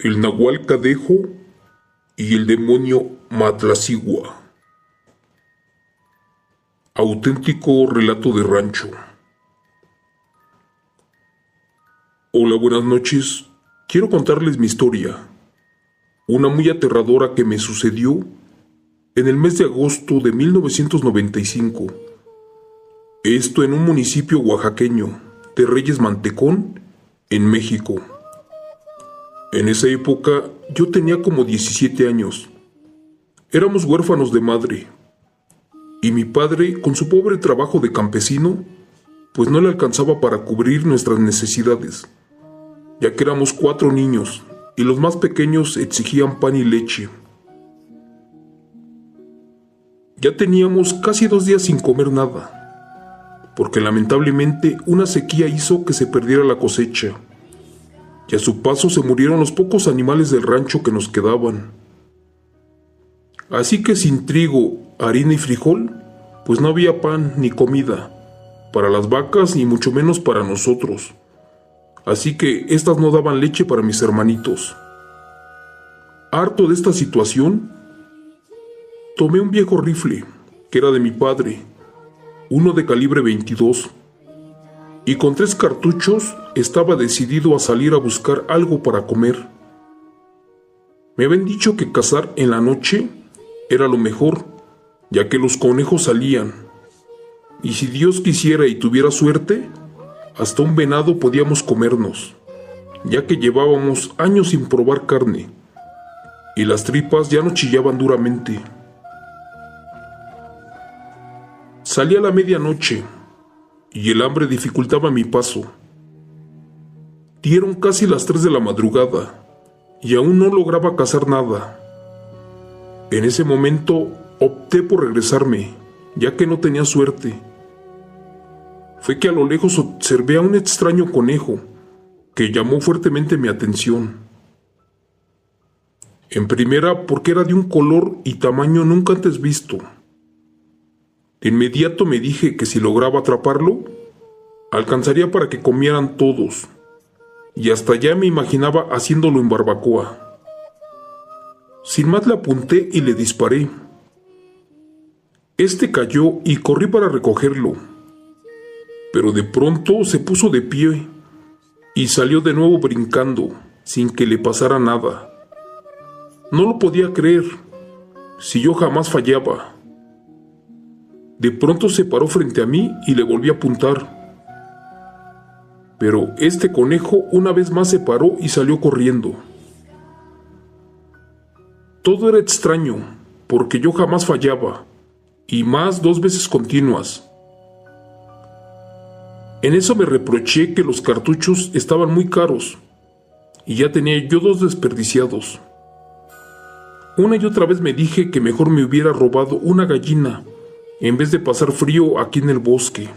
el nahual Cadejo y el demonio Matlacigua. Auténtico relato de rancho. Hola, buenas noches. Quiero contarles mi historia. Una muy aterradora que me sucedió en el mes de agosto de 1995. Esto en un municipio oaxaqueño de Reyes Mantecón, en México. En esa época yo tenía como 17 años. Éramos huérfanos de madre. Y mi padre, con su pobre trabajo de campesino, pues no le alcanzaba para cubrir nuestras necesidades, ya que éramos 4 niños y los más pequeños exigían pan y leche. Ya teníamos casi 2 días sin comer nada, porque lamentablemente una sequía hizo que se perdiera la cosecha, y a su paso se murieron los pocos animales del rancho que nos quedaban. Así que sin trigo, harina y frijol, pues no había pan ni comida para las vacas ni mucho menos para nosotros. Así que estas no daban leche para mis hermanitos. Harto de esta situación, tomé un viejo rifle que era de mi padre, uno de calibre 22, y con 3 cartuchos estaba decidido a salir a buscar algo para comer. Me habían dicho que cazar en la noche era lo mejor, ya que los conejos salían, y si Dios quisiera y tuviera suerte, hasta un venado podíamos comernos, ya que llevábamos años sin probar carne, y las tripas ya nos chillaban duramente. Salí a la medianoche, y el hambre dificultaba mi paso. Dieron casi las 3 de la madrugada, y aún no lograba cazar nada. En ese momento opté por regresarme, ya que no tenía suerte. Fue que a lo lejos observé a un extraño conejo que llamó fuertemente mi atención. En primera, porque era de un color y tamaño nunca antes visto. De inmediato me dije que si lograba atraparlo, alcanzaría para que comieran todos, y hasta ya me imaginaba haciéndolo en barbacoa. Sin más le apunté y le disparé. Este cayó y corrí para recogerlo, pero de pronto se puso de pie y salió de nuevo brincando sin que le pasara nada. No lo podía creer, si yo jamás fallaba. De pronto se paró frente a mí y le volví a apuntar. Pero este conejo una vez más se paró y salió corriendo. Todo era extraño, porque yo jamás fallaba, y más 2 veces continuas. En eso me reproché que los cartuchos estaban muy caros, y ya tenía yo 2 desperdiciados. Una y otra vez me dije que mejor me hubiera robado una gallina, en vez de pasar frío aquí en el bosque.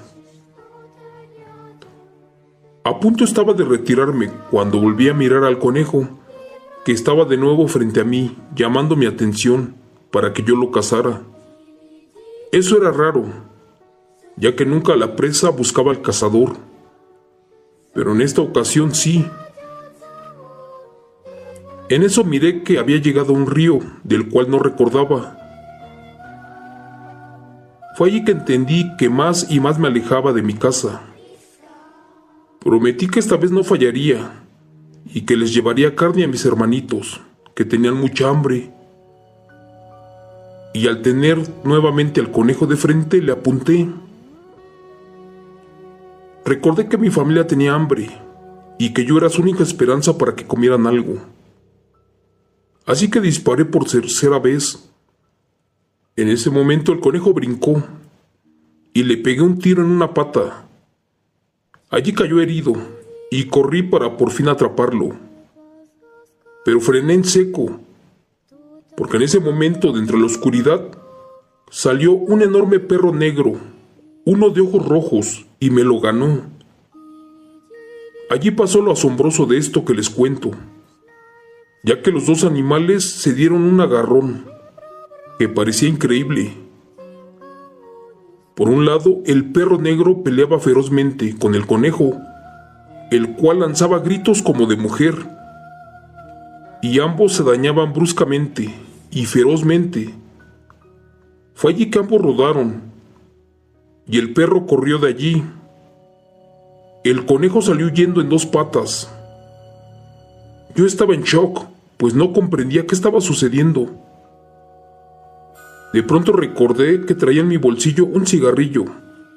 A punto estaba de retirarme cuando volví a mirar al conejo, que estaba de nuevo frente a mí, llamando mi atención para que yo lo cazara. Eso era raro, ya que nunca la presa buscaba al cazador, pero en esta ocasión sí. En eso miré que había llegado a un río, del cual no recordaba. Fue allí que entendí que más y más me alejaba de mi casa. Prometí que esta vez no fallaría, y que les llevaría carne a mis hermanitos, que tenían mucha hambre. Y al tener nuevamente al conejo de frente, le apunté. Recordé que mi familia tenía hambre, y que yo era su única esperanza para que comieran algo. Así que disparé por 3ª vez. En ese momento el conejo brincó, y le pegué un tiro en una pata. Allí cayó herido, y corrí para por fin atraparlo. Pero frené en seco, porque en ese momento, de entre la oscuridad, salió un enorme perro negro, uno de ojos rojos, y me lo ganó. Allí pasó lo asombroso de esto que les cuento, ya que los 2 animales se dieron un agarrón que parecía increíble. Por un lado, el perro negro peleaba ferozmente con el conejo, el cual lanzaba gritos como de mujer, y ambos se dañaban bruscamente y ferozmente. Fue allí que ambos rodaron, y el perro corrió de allí. El conejo salió huyendo en 2 patas. Yo estaba en shock, pues no comprendía qué estaba sucediendo. De pronto recordé que traía en mi bolsillo un cigarrillo,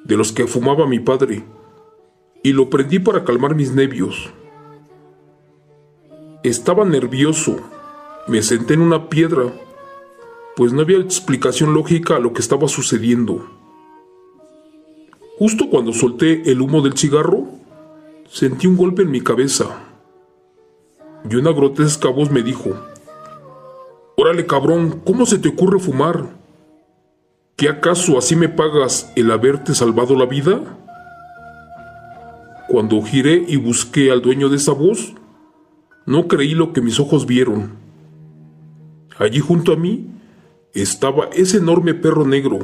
de los que fumaba mi padre, y lo prendí para calmar mis nervios. Estaba nervioso. Me senté en una piedra, pues no había explicación lógica a lo que estaba sucediendo. Justo cuando solté el humo del cigarro, sentí un golpe en mi cabeza, y una grotesca voz me dijo: «Órale, cabrón, ¿cómo se te ocurre fumar? ¿Qué acaso así me pagas el haberte salvado la vida?». Cuando giré y busqué al dueño de esa voz, no creí lo que mis ojos vieron. Allí junto a mí estaba ese enorme perro negro,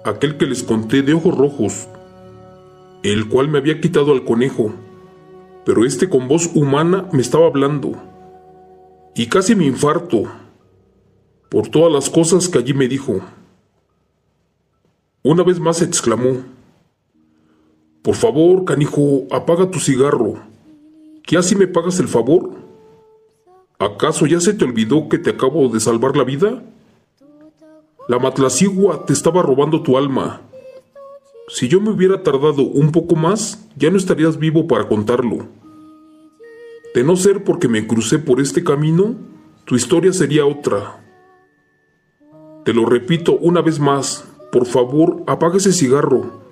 aquel que les conté de ojos rojos, el cual me había quitado al conejo, pero este con voz humana me estaba hablando, y casi me infarto por todas las cosas que allí me dijo. Una vez más exclamó: «Por favor, canijo, apaga tu cigarro. ¿Qué así me pagas el favor? ¿Acaso ya se te olvidó que te acabo de salvar la vida? La Matlacigua te estaba robando tu alma. Si yo me hubiera tardado un poco más, ya no estarías vivo para contarlo. De no ser porque me crucé por este camino, tu historia sería otra. Te lo repito una vez más, por favor, apaga ese cigarro,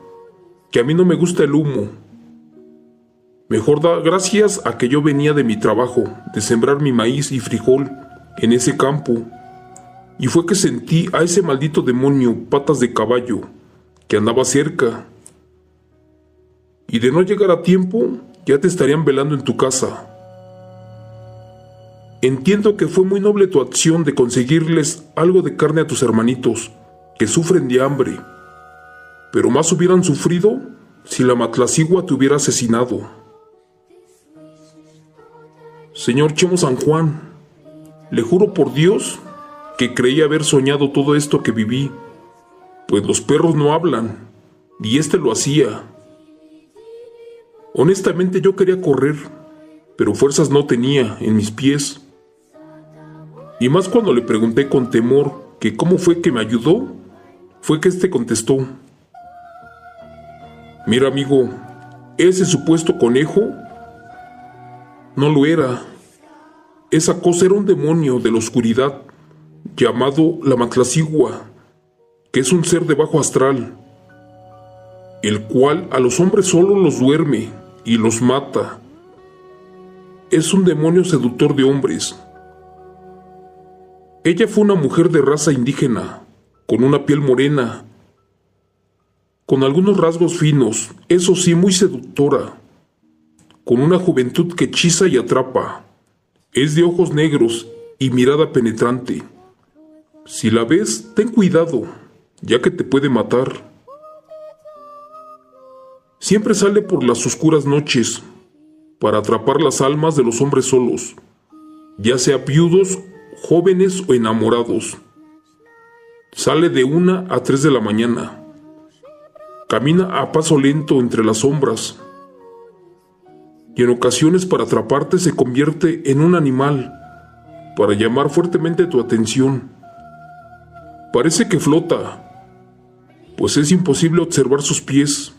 que a mí no me gusta el humo. Mejor da gracias a que yo venía de mi trabajo, de sembrar mi maíz y frijol en ese campo, y fue que sentí a ese maldito demonio patas de caballo que andaba cerca. Y de no llegar a tiempo, ya te estarían velando en tu casa. Entiendo que fue muy noble tu acción de conseguirles algo de carne a tus hermanitos, que sufren de hambre, pero más hubieran sufrido si la Matlacigua te hubiera asesinado. Señor Chemo San Juan, le juro por Dios que creí haber soñado todo esto que viví, pues los perros no hablan, y este lo hacía. Honestamente yo quería correr, pero fuerzas no tenía en mis pies. Y más cuando le pregunté con temor que cómo fue que me ayudó, fue que este contestó: «Mira, amigo, ese supuesto conejo no lo era. Esa cosa era un demonio de la oscuridad llamado la Matlacigua, que es un ser de bajo astral, el cual a los hombres solo los duerme y los mata. Es un demonio seductor de hombres. Ella fue una mujer de raza indígena, con una piel morena, con algunos rasgos finos, eso sí, muy seductora, con una juventud que hechiza y atrapa. Es de ojos negros y mirada penetrante. Si la ves, ten cuidado, ya que te puede matar. Siempre sale por las oscuras noches para atrapar las almas de los hombres solos, ya sea viudos, jóvenes o enamorados. Sale de 1 a 3 de la mañana. Camina a paso lento entre las sombras, y en ocasiones para atraparte se convierte en un animal para llamar fuertemente tu atención. Parece que flota, pues es imposible observar sus pies.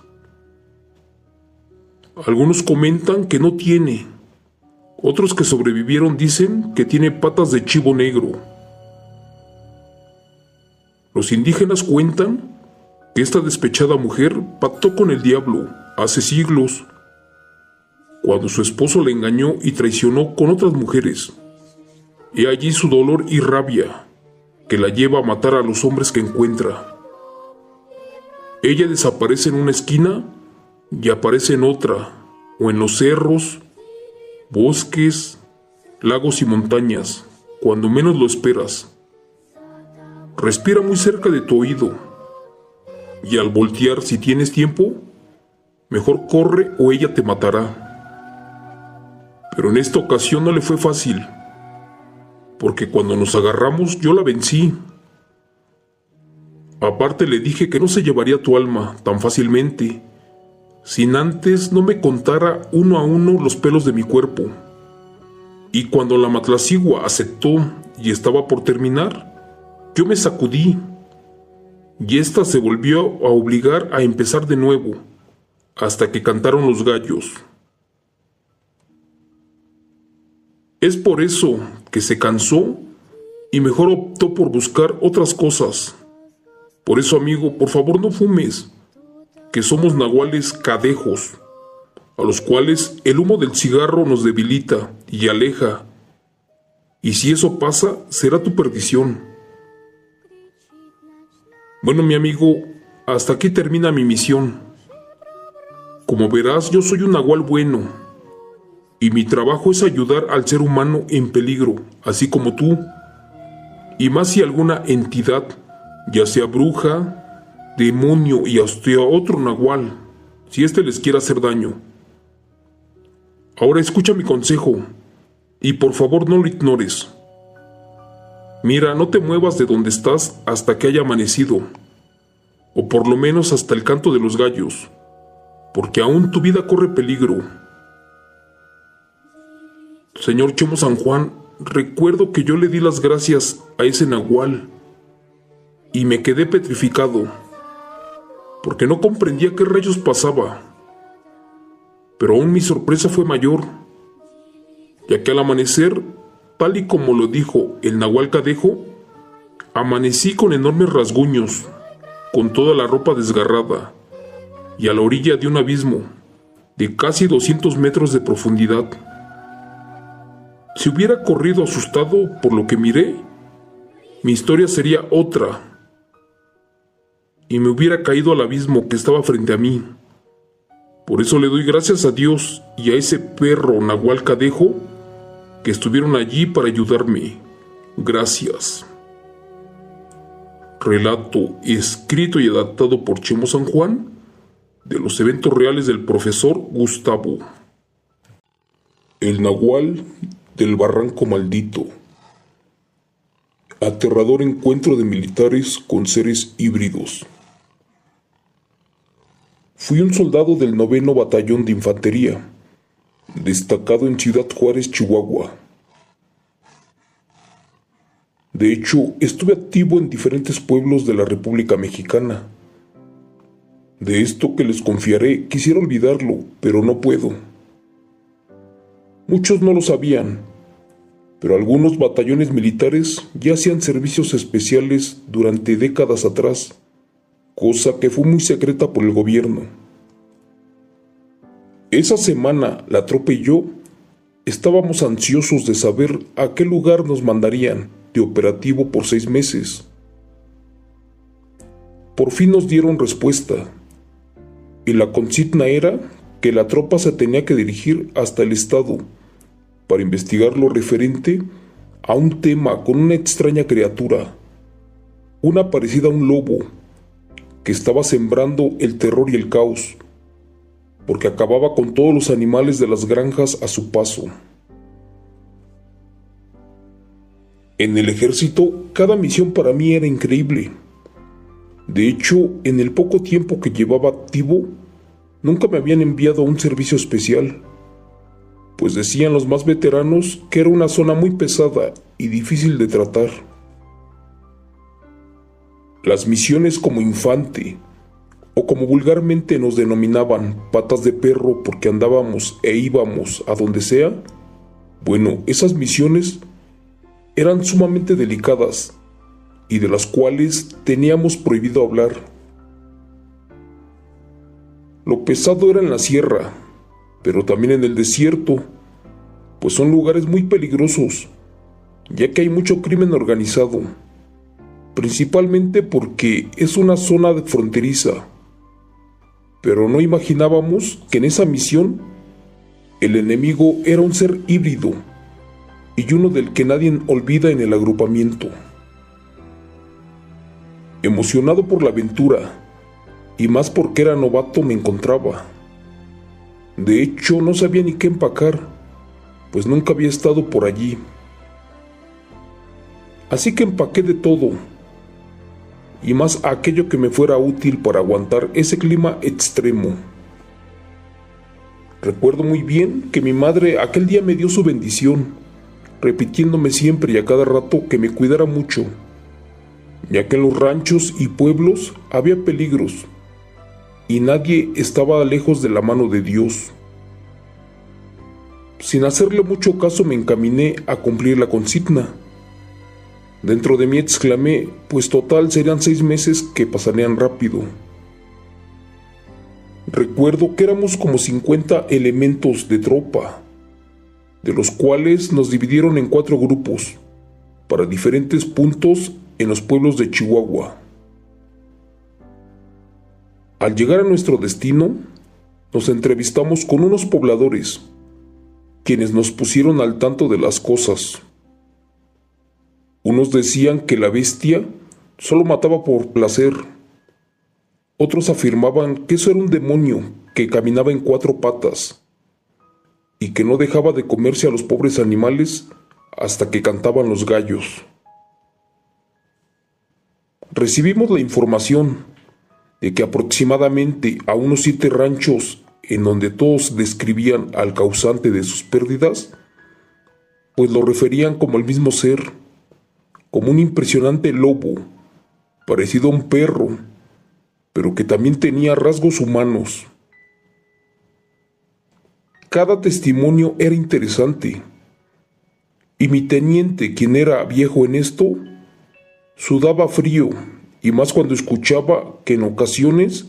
Algunos comentan que no tiene, otros que sobrevivieron dicen que tiene patas de chivo negro. Los indígenas cuentan que esta despechada mujer pactó con el diablo hace siglos, cuando su esposo la engañó y traicionó con otras mujeres. He allí su dolor y rabia, que la lleva a matar a los hombres que encuentra. Ella desaparece en una esquina y aparece en otra, o en los cerros, bosques, lagos y montañas, cuando menos lo esperas. Respira muy cerca de tu oído, y al voltear, si tienes tiempo, mejor corre o ella te matará. Pero en esta ocasión no le fue fácil, porque cuando nos agarramos yo la vencí. Aparte le dije que no se llevaría tu alma tan fácilmente, sin antes no me contara uno a uno los pelos de mi cuerpo. Y cuando la matlacigua aceptó y estaba por terminar, yo me sacudí, y ésta se volvió a obligar a empezar de nuevo, hasta que cantaron los gallos. Es por eso que se cansó y mejor optó por buscar otras cosas. Por eso, amigo, por favor no fumes, que somos nahuales cadejos, a los cuales el humo del cigarro nos debilita y aleja, y si eso pasa, será tu perdición. Bueno, mi amigo, hasta aquí termina mi misión. Como verás, yo soy un nahual bueno, y mi trabajo es ayudar al ser humano en peligro, así como tú, y más si alguna entidad, ya sea bruja, demonio y hasta otro nahual, si éste les quiere hacer daño. Ahora escucha mi consejo, y por favor no lo ignores. Mira, no te muevas de donde estás hasta que haya amanecido, o por lo menos hasta el canto de los gallos, porque aún tu vida corre peligro. Señor Chemo San Juan, recuerdo que yo le di las gracias a ese nahual, y me quedé petrificado, porque no comprendía qué rayos pasaba. Pero aún mi sorpresa fue mayor, ya que al amanecer, tal y como lo dijo el nahual cadejo, amanecí con enormes rasguños, con toda la ropa desgarrada, y a la orilla de un abismo de casi 200 metros de profundidad. Si hubiera corrido asustado por lo que miré, mi historia sería otra, y me hubiera caído al abismo que estaba frente a mí. Por eso le doy gracias a Dios y a ese perro nahual cadejo que estuvieron allí para ayudarme. Gracias. Relato escrito y adaptado por Chemo San Juan de los eventos reales del profesor Gustavo. El nahual del Barranco Maldito. Aterrador encuentro de militares con seres híbridos. Fui un soldado del 9º Batallón de Infantería, destacado en Ciudad Juárez, Chihuahua. De hecho, estuve activo en diferentes pueblos de la República Mexicana. De esto que les confiaré, quisiera olvidarlo, pero no puedo. Muchos no lo sabían, pero algunos batallones militares ya hacían servicios especiales durante décadas atrás, cosa que fue muy secreta por el gobierno. Esa semana, la tropa y yo estábamos ansiosos de saber a qué lugar nos mandarían de operativo por 6 meses. Por fin nos dieron respuesta, y la consigna era que la tropa se tenía que dirigir hasta el estado para investigar lo referente a un tema con una extraña criatura, una parecida a un lobo, que estaba sembrando el terror y el caos, porque acababa con todos los animales de las granjas a su paso. En el ejército, cada misión para mí era increíble. De hecho, en el poco tiempo que llevaba activo, nunca me habían enviado a un servicio especial, pues decían los más veteranos que era una zona muy pesada y difícil de tratar. Las misiones como infante, o como vulgarmente nos denominaban, patas de perro porque andábamos e íbamos a donde sea, bueno, esas misiones eran sumamente delicadas y de las cuales teníamos prohibido hablar. Lo pesado era en la sierra, pero también en el desierto, pues son lugares muy peligrosos, ya que hay mucho crimen organizado, principalmente porque es una zona fronteriza. Pero no imaginábamos que en esa misión el enemigo era un ser híbrido y uno del que nadie olvida en el agrupamiento. Emocionado por la aventura, y más porque era novato, me encontraba. De hecho, no sabía ni qué empacar, pues nunca había estado por allí. Así que empaqué de todo, y más aquello que me fuera útil para aguantar ese clima extremo. Recuerdo muy bien que mi madre aquel día me dio su bendición, repitiéndome siempre y a cada rato que me cuidara mucho, ya que en los ranchos y pueblos había peligros, y nadie estaba lejos de la mano de Dios. Sin hacerle mucho caso me encaminé a cumplir la consigna. Dentro de mí exclamé, pues total serían 6 meses que pasarían rápido. Recuerdo que éramos como 50 elementos de tropa, de los cuales nos dividieron en 4 grupos, para diferentes puntos en los pueblos de Chihuahua. Al llegar a nuestro destino, nos entrevistamos con unos pobladores, quienes nos pusieron al tanto de las cosas. Unos decían que la bestia solo mataba por placer. Otros afirmaban que eso era un demonio que caminaba en 4 patas y que no dejaba de comerse a los pobres animales hasta que cantaban los gallos. Recibimos la información de que aproximadamente a unos 7 ranchos en donde todos describían al causante de sus pérdidas, pues lo referían como el mismo ser, como un impresionante lobo, parecido a un perro, pero que también tenía rasgos humanos. Cada testimonio era interesante, y mi teniente, quien era viejo en esto, sudaba frío, y más cuando escuchaba que en ocasiones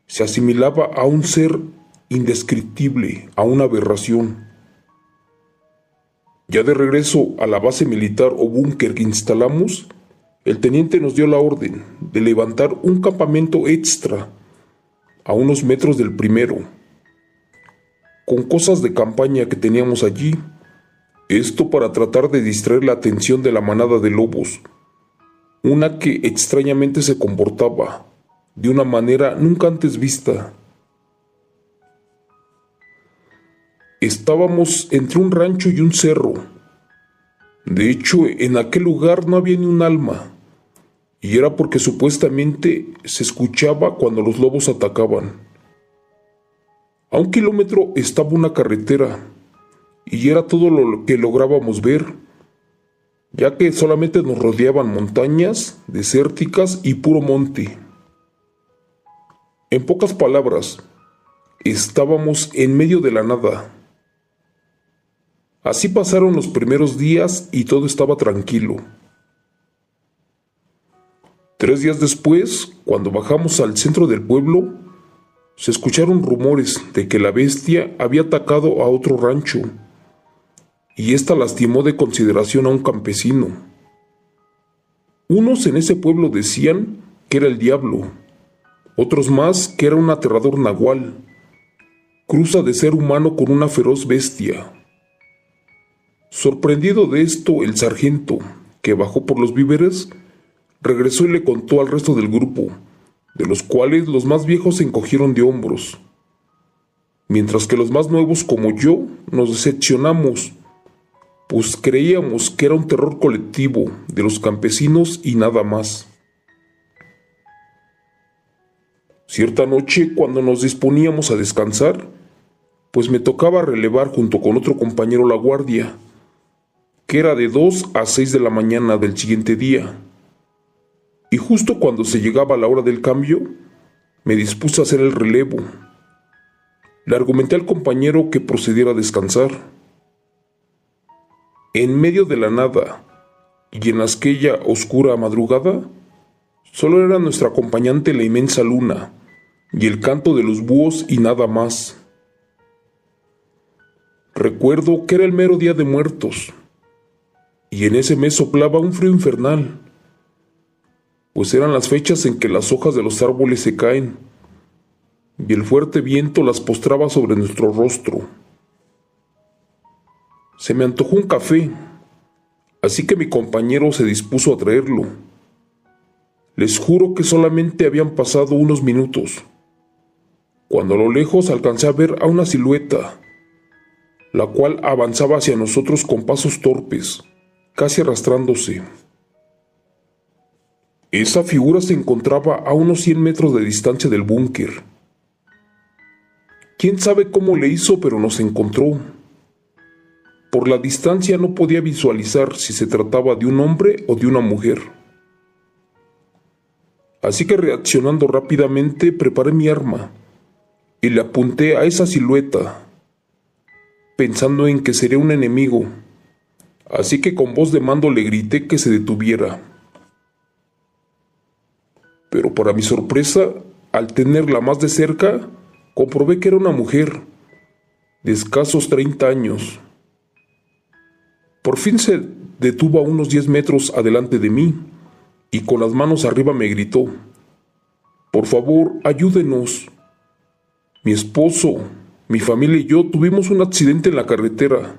se asimilaba a un ser indescriptible, a una aberración. Ya de regreso a la base militar o búnker que instalamos, el teniente nos dio la orden de levantar un campamento extra a unos metros del primero, con cosas de campaña que teníamos allí, esto para tratar de distraer la atención de la manada de lobos, una que extrañamente se comportaba de una manera nunca antes vista. Estábamos entre un rancho y un cerro. De hecho, en aquel lugar no había ni un alma, y era porque supuestamente se escuchaba cuando los lobos atacaban. A 1 kilómetro estaba una carretera, y era todo lo que lográbamos ver, ya que solamente nos rodeaban montañas desérticas y puro monte. En pocas palabras, estábamos en medio de la nada. Así pasaron los primeros días y todo estaba tranquilo. 3 días después, cuando bajamos al centro del pueblo, se escucharon rumores de que la bestia había atacado a otro rancho, y ésta lastimó de consideración a un campesino. Unos en ese pueblo decían que era el diablo, otros más que era un aterrador nahual, cruza de ser humano con una feroz bestia. Sorprendido de esto, el sargento, que bajó por los víveres, regresó y le contó al resto del grupo, de los cuales los más viejos se encogieron de hombros, mientras que los más nuevos como yo nos decepcionamos, pues creíamos que era un terror colectivo de los campesinos y nada más. Cierta noche, cuando nos disponíamos a descansar, pues me tocaba relevar junto con otro compañero la guardia, que era de 2 a 6 de la mañana del siguiente día. Y justo cuando se llegaba la hora del cambio, me dispuse a hacer el relevo. Le argumenté al compañero que procediera a descansar. En medio de la nada, y en aquella oscura madrugada, solo era nuestra acompañante la inmensa luna, y el canto de los búhos y nada más. Recuerdo que era el mero Día de Muertos, y en ese mes soplaba un frío infernal, pues eran las fechas en que las hojas de los árboles se caen, y el fuerte viento las postraba sobre nuestro rostro. Se me antojó un café, así que mi compañero se dispuso a traerlo. Les juro que solamente habían pasado unos minutos, cuando a lo lejos alcancé a ver a una silueta, la cual avanzaba hacia nosotros con pasos torpes, casi arrastrándose. Esa figura se encontraba a unos 100 metros de distancia del búnker. Quién sabe cómo le hizo, pero nos encontró. Por la distancia no podía visualizar si se trataba de un hombre o de una mujer. Así que reaccionando rápidamente preparé mi arma y le apunté a esa silueta, pensando en que sería un enemigo. Así que con voz de mando le grité que se detuviera. Pero para mi sorpresa, al tenerla más de cerca, comprobé que era una mujer de escasos 30 años. Por fin se detuvo a unos 10 metros adelante de mí y con las manos arriba me gritó: «Por favor, ayúdenos. Mi esposo, mi familia y yo tuvimos un accidente en la carretera,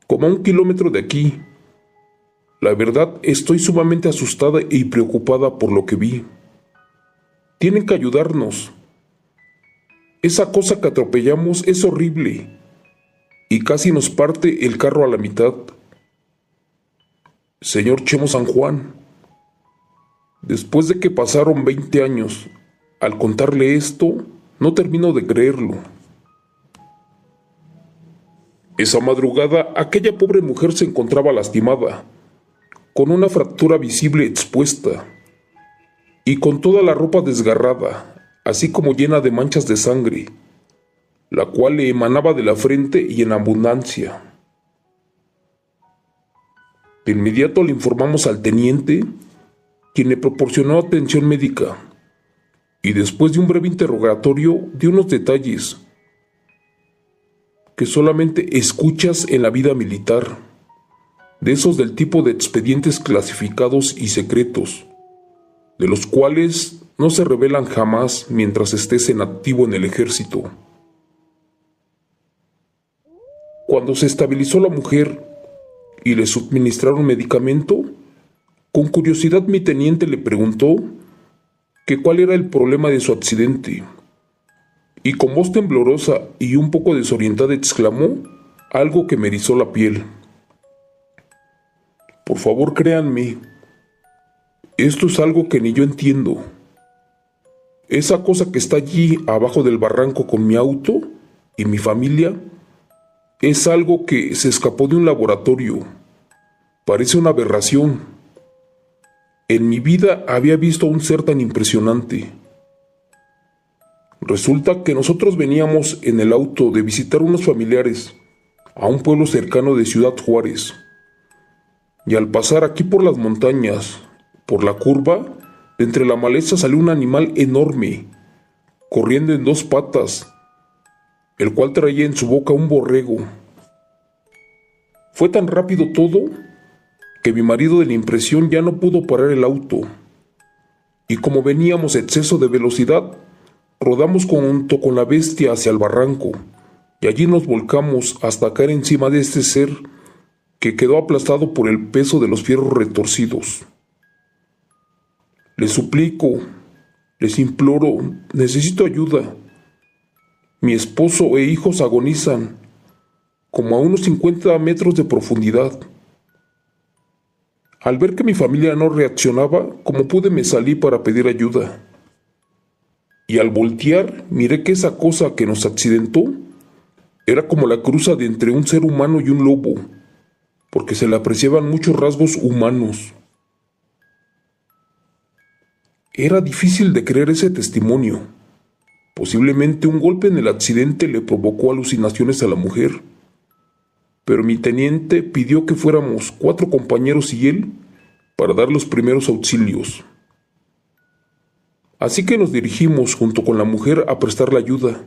como a 1 kilómetro de aquí. La verdad, estoy sumamente asustada y preocupada por lo que vi. Tienen que ayudarnos. Esa cosa que atropellamos es horrible y casi nos parte el carro a la mitad. Señor Chemo San Juan, después de que pasaron 20 años, al contarle esto, no termino de creerlo». Esa madrugada, aquella pobre mujer se encontraba lastimada, con una fractura visible expuesta, y con toda la ropa desgarrada, así como llena de manchas de sangre, la cual le emanaba de la frente y en abundancia. De inmediato le informamos al teniente, quien le proporcionó atención médica, y después de un breve interrogatorio dio unos detalles que solamente escuchas en la vida militar, de esos del tipo de expedientes clasificados y secretos, de los cuales no se revelan jamás mientras estés en activo en el ejército. Cuando se estabilizó la mujer y le suministraron medicamento, con curiosidad mi teniente le preguntó que cuál era el problema de su accidente, y con voz temblorosa y un poco desorientada exclamó algo que me erizó la piel: «Por favor, créanme, esto es algo que ni yo entiendo. Esa cosa que está allí abajo del barranco con mi auto y mi familia es algo que se escapó de un laboratorio. Parece una aberración. En mi vida había visto a un ser tan impresionante. Resulta que nosotros veníamos en el auto de visitar unos familiares a un pueblo cercano de Ciudad Juárez. Y al pasar aquí por las montañas, por la curva, de entre la maleza salió un animal enorme, corriendo en 2 patas, el cual traía en su boca un borrego. Fue tan rápido todo que mi marido de la impresión ya no pudo parar el auto, y como veníamos a exceso de velocidad, rodamos junto con la bestia hacia el barranco, y allí nos volcamos hasta caer encima de este ser que quedó aplastado por el peso de los fierros retorcidos. Les suplico, les imploro, necesito ayuda. Mi esposo e hijos agonizan, como a unos 50 metros de profundidad. Al ver que mi familia no reaccionaba, como pude me salí para pedir ayuda. Y al voltear, miré que esa cosa que nos accidentó era como la cruza de entre un ser humano y un lobo, porque se le apreciaban muchos rasgos humanos. Era difícil de creer ese testimonio. Posiblemente un golpe en el accidente le provocó alucinaciones a la mujer, pero mi teniente pidió que fuéramos 4 compañeros y él para dar los primeros auxilios. Así que nos dirigimos junto con la mujer a prestarle ayuda.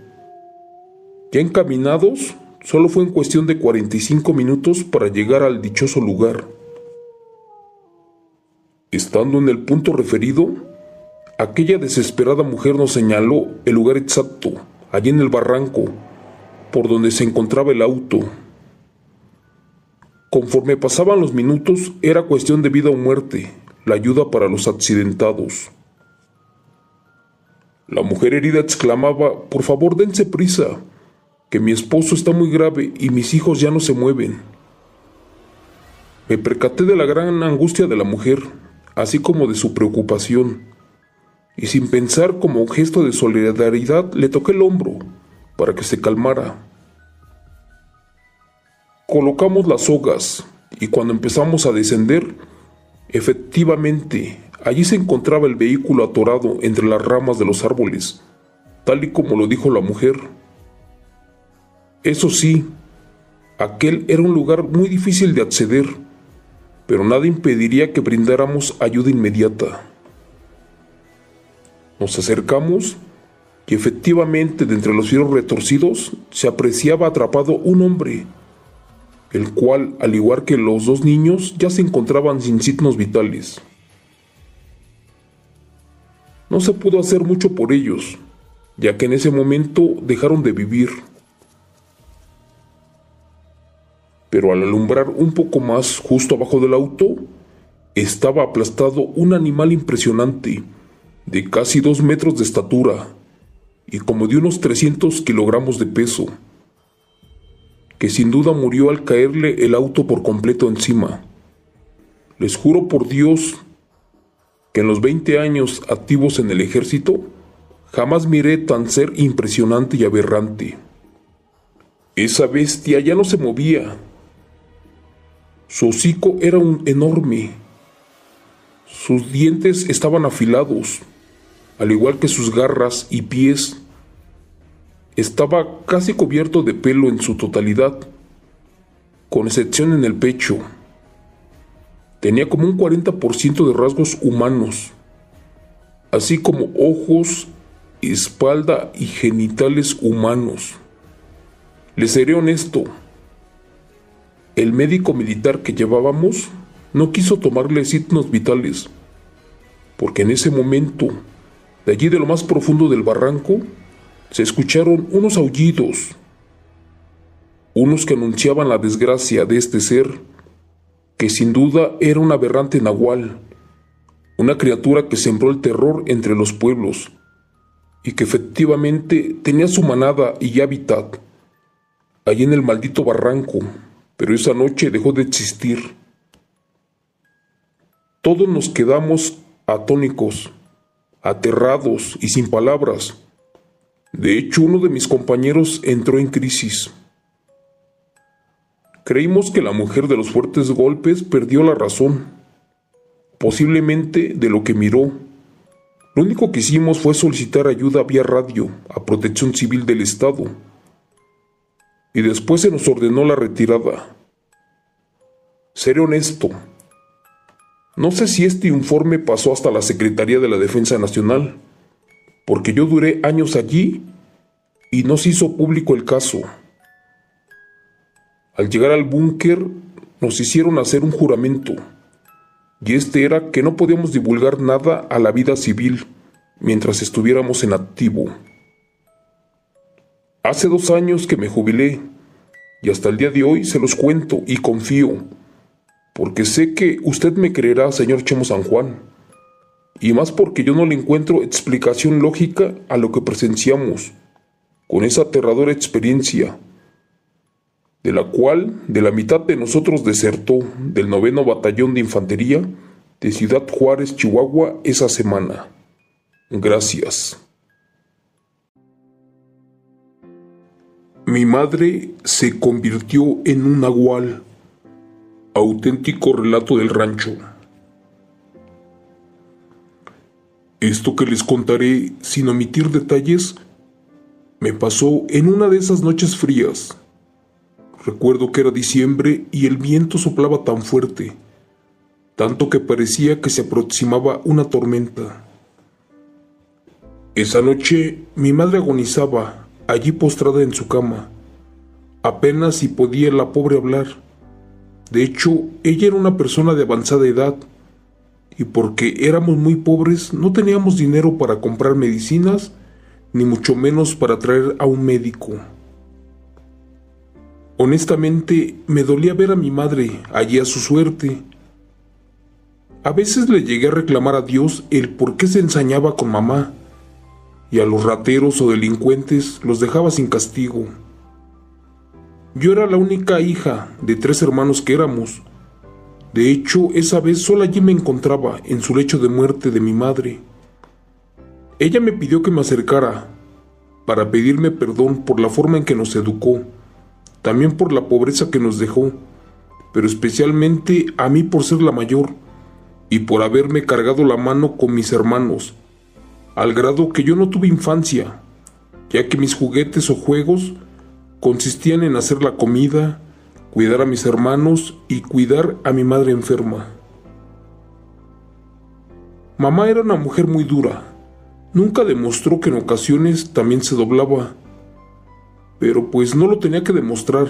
Ya encaminados, solo fue en cuestión de 45 minutos para llegar al dichoso lugar. Estando en el punto referido, aquella desesperada mujer nos señaló el lugar exacto, allí en el barranco, por donde se encontraba el auto. Conforme pasaban los minutos, era cuestión de vida o muerte, la ayuda para los accidentados. La mujer herida exclamaba: «Por favor, dense prisa, que mi esposo está muy grave y mis hijos ya no se mueven». Me percaté de la gran angustia de la mujer, así como de su preocupación, y sin pensar, como gesto de solidaridad, le toqué el hombro para que se calmara. Colocamos las sogas y cuando empezamos a descender, efectivamente, allí se encontraba el vehículo atorado entre las ramas de los árboles, tal y como lo dijo la mujer. Eso sí, aquel era un lugar muy difícil de acceder, pero nada impediría que brindáramos ayuda inmediata. Nos acercamos y efectivamente de entre los fieros retorcidos se apreciaba atrapado un hombre, el cual, al igual que los dos niños, ya se encontraban sin signos vitales. No se pudo hacer mucho por ellos, ya que en ese momento dejaron de vivir. Pero al alumbrar un poco más justo abajo del auto, estaba aplastado un animal impresionante, de casi 2 metros de estatura y como de unos 300 kilogramos de peso, que sin duda murió al caerle el auto por completo encima. Les juro por Dios que en los 20 años activos en el ejército, jamás miré tan ser impresionante y aberrante. Esa bestia ya no se movía. Su hocico era enorme. Sus dientes estaban afilados, al igual que sus garras y pies. Estaba casi cubierto de pelo en su totalidad, con excepción en el pecho. Tenía como un 40% de rasgos humanos, así como ojos, espalda y genitales humanos. Les seré honesto, el médico militar que llevábamos no quiso tomarle signos vitales, porque en ese momento, de allí de lo más profundo del barranco, se escucharon unos aullidos, unos que anunciaban la desgracia de este ser, que sin duda era un aberrante nahual, una criatura que sembró el terror entre los pueblos, y que efectivamente tenía su manada y hábitat allí en el maldito barranco, pero esa noche dejó de existir. Todos nos quedamos atónicos, aterrados y sin palabras. De hecho, uno de mis compañeros entró en crisis. Creímos que la mujer de los fuertes golpes perdió la razón, posiblemente de lo que miró. Lo único que hicimos fue solicitar ayuda vía radio a Protección Civil del Estado, y después se nos ordenó la retirada. Seré honesto, no sé si este informe pasó hasta la Secretaría de la Defensa Nacional, porque yo duré años allí y no se hizo público el caso. Al llegar al búnker nos hicieron hacer un juramento, y este era que no podíamos divulgar nada a la vida civil mientras estuviéramos en activo. Hace 2 años que me jubilé, y hasta el día de hoy se los cuento y confío, porque sé que usted me creerá, señor Chemo San Juan, y más porque yo no le encuentro explicación lógica a lo que presenciamos con esa aterradora experiencia, de la cual de la mitad de nosotros desertó del 9º Batallón de Infantería de Ciudad Juárez, Chihuahua, esa semana. Gracias. Mi madre se convirtió en un nahual. Auténtico relato del rancho. Esto que les contaré, sin omitir detalles, me pasó en una de esas noches frías. Recuerdo que era diciembre y el viento soplaba tan fuerte, tanto que parecía que se aproximaba una tormenta. Esa noche mi madre agonizaba, allí postrada en su cama. Apenas si podía la pobre hablar. De hecho, ella era una persona de avanzada edad, y porque éramos muy pobres no teníamos dinero para comprar medicinas, ni mucho menos para traer a un médico. Honestamente, me dolía ver a mi madre allí a su suerte. A veces le llegué a reclamar a Dios el por qué se ensañaba con mamá, y a los rateros o delincuentes los dejaba sin castigo. Yo era la única hija de 3 hermanos que éramos, De hecho, esa vez solo allí me encontraba, en su lecho de muerte de mi madre. Ella me pidió que me acercara, para pedirme perdón por la forma en que nos educó, también por la pobreza que nos dejó, pero especialmente a mí por ser la mayor, y por haberme cargado la mano con mis hermanos, al grado que yo no tuve infancia, ya que mis juguetes o juegos consistían en hacer la comida, cuidar a mis hermanos y cuidar a mi madre enferma. Mamá era una mujer muy dura. Nunca demostró que en ocasiones también se doblaba, pero pues no lo tenía que demostrar.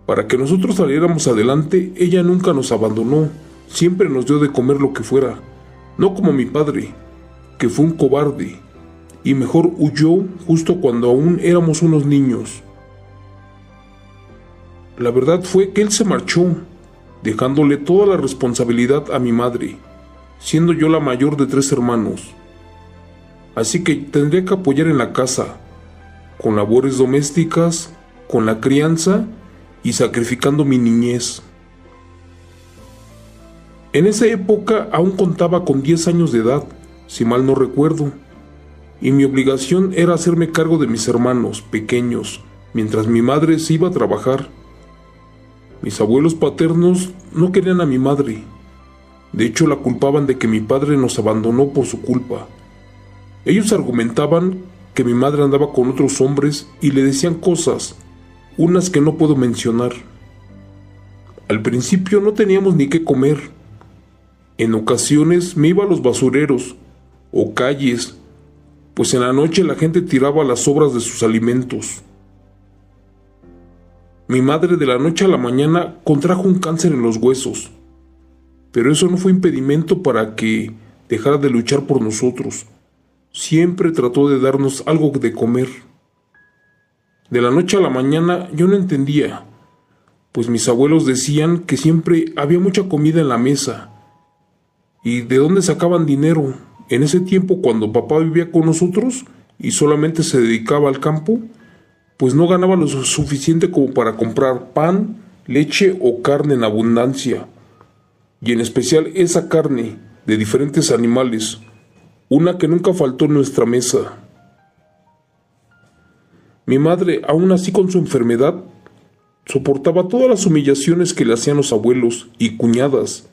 Para que nosotros saliéramos adelante, ella nunca nos abandonó, siempre nos dio de comer lo que fuera, no como mi padre, que fue un cobarde, y mejor huyó justo cuando aún éramos unos niños. La verdad fue que él se marchó, dejándole toda la responsabilidad a mi madre, siendo yo la mayor de 3 hermanos. Así que tendría que apoyar en la casa, con labores domésticas, con la crianza y sacrificando mi niñez. En esa época aún contaba con 10 años de edad, si mal no recuerdo, y mi obligación era hacerme cargo de mis hermanos pequeños, mientras mi madre se iba a trabajar. Mis abuelos paternos no querían a mi madre. De hecho, la culpaban de que mi padre nos abandonó por su culpa. Ellos argumentaban que mi madre andaba con otros hombres y le decían cosas, unas que no puedo mencionar. Al principio no teníamos ni qué comer. En ocasiones me iba a los basureros o calles, pues en la noche la gente tiraba las sobras de sus alimentos. Mi madre de la noche a la mañana contrajo un cáncer en los huesos, pero eso no fue impedimento para que dejara de luchar por nosotros. Siempre trató de darnos algo de comer. De la noche a la mañana yo no entendía, pues mis abuelos decían que siempre había mucha comida en la mesa. ¿Y de dónde sacaban dinero? En ese tiempo, cuando papá vivía con nosotros y solamente se dedicaba al campo, pues no ganaba lo suficiente como para comprar pan, leche o carne en abundancia, y en especial esa carne de diferentes animales, una que nunca faltó en nuestra mesa. Mi madre, aún así con su enfermedad, soportaba todas las humillaciones que le hacían los abuelos y cuñadas,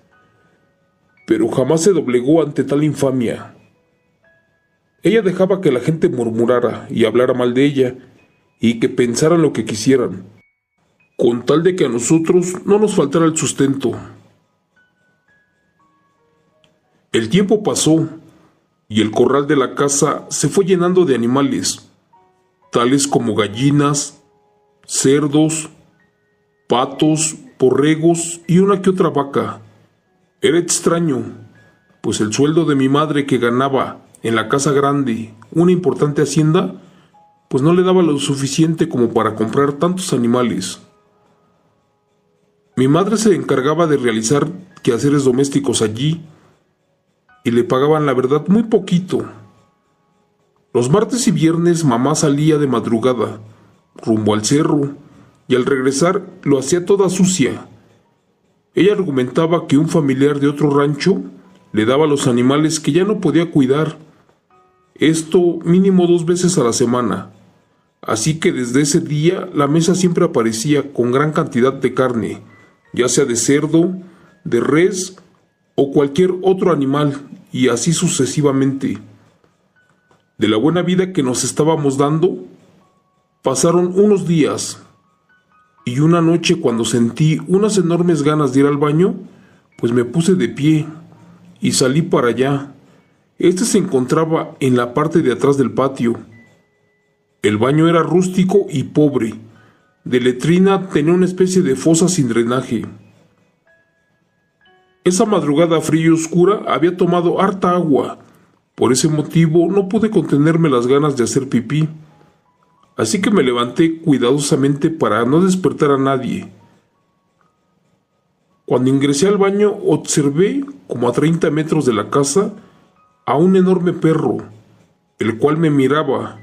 pero jamás se doblegó ante tal infamia. Ella dejaba que la gente murmurara y hablara mal de ella, y que pensaran lo que quisieran, con tal de que a nosotros no nos faltara el sustento. El tiempo pasó, y el corral de la casa se fue llenando de animales, tales como gallinas, cerdos, patos, borregos y una que otra vaca. Era extraño, pues el sueldo de mi madre, que ganaba en la casa grande una importante hacienda, pues no le daba lo suficiente como para comprar tantos animales. Mi madre se encargaba de realizar quehaceres domésticos allí, y le pagaban la verdad muy poquito. Los martes y viernes mamá salía de madrugada, rumbo al cerro, y al regresar lo hacía toda sucia. Ella argumentaba que un familiar de otro rancho le daba los animales que ya no podía cuidar, esto mínimo 2 veces a la semana. Así que desde ese día la mesa siempre aparecía con gran cantidad de carne, ya sea de cerdo, de res o cualquier otro animal, y así sucesivamente. De la buena vida que nos estábamos dando, pasaron unos días, y una noche, cuando sentí unas enormes ganas de ir al baño, pues me puse de pie y salí para allá. Este se encontraba en la parte de atrás del patio. El baño era rústico y pobre. De letrina tenía una especie de fosa sin drenaje. Esa madrugada fría y oscura había tomado harta agua. Por ese motivo no pude contenerme las ganas de hacer pipí. Así que me levanté cuidadosamente para no despertar a nadie. Cuando ingresé al baño, observé, como a 30 metros de la casa, a un enorme perro, el cual me miraba,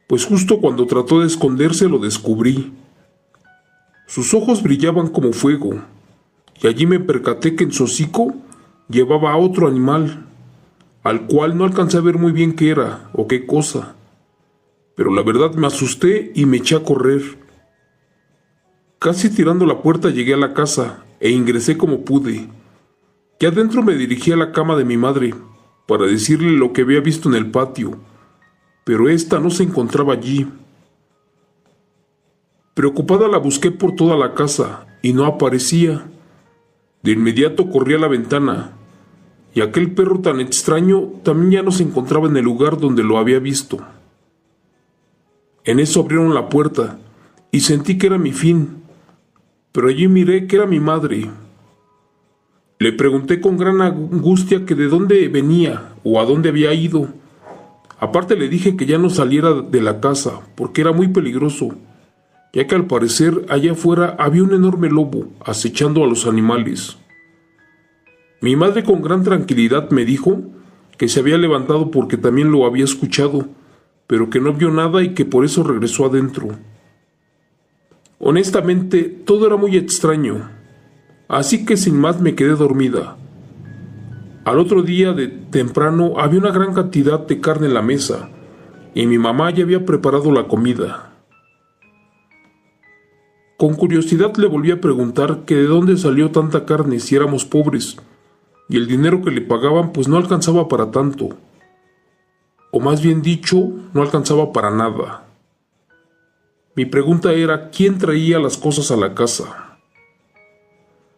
pues justo cuando trató de esconderse lo descubrí. Sus ojos brillaban como fuego, y allí me percaté que en su hocico llevaba a otro animal, al cual no alcancé a ver muy bien qué era o qué cosa, pero la verdad me asusté y me eché a correr. Casi tirando la puerta llegué a la casa e ingresé como pude. Ya adentro me dirigí a la cama de mi madre para decirle lo que había visto en el patio, pero ésta no se encontraba allí. Preocupada la busqué por toda la casa y no aparecía. De inmediato corrí a la ventana, y aquel perro tan extraño también ya no se encontraba en el lugar donde lo había visto. En eso abrieron la puerta y sentí que era mi fin, pero allí miré que era mi madre. Le pregunté con gran angustia que de dónde venía o a dónde había ido. Aparte le dije que ya no saliera de la casa porque era muy peligroso, ya que al parecer allá afuera había un enorme lobo acechando a los animales. Mi madre con gran tranquilidad me dijo que se había levantado porque también lo había escuchado, pero que no vio nada y que por eso regresó adentro. Honestamente, todo era muy extraño, así que sin más me quedé dormida. Al otro día de temprano había una gran cantidad de carne en la mesa, y mi mamá ya había preparado la comida. Con curiosidad le volví a preguntar que de dónde salió tanta carne si éramos pobres, y el dinero que le pagaban pues no alcanzaba para tanto. O más bien dicho, no alcanzaba para nada. Mi pregunta era, ¿quién traía las cosas a la casa?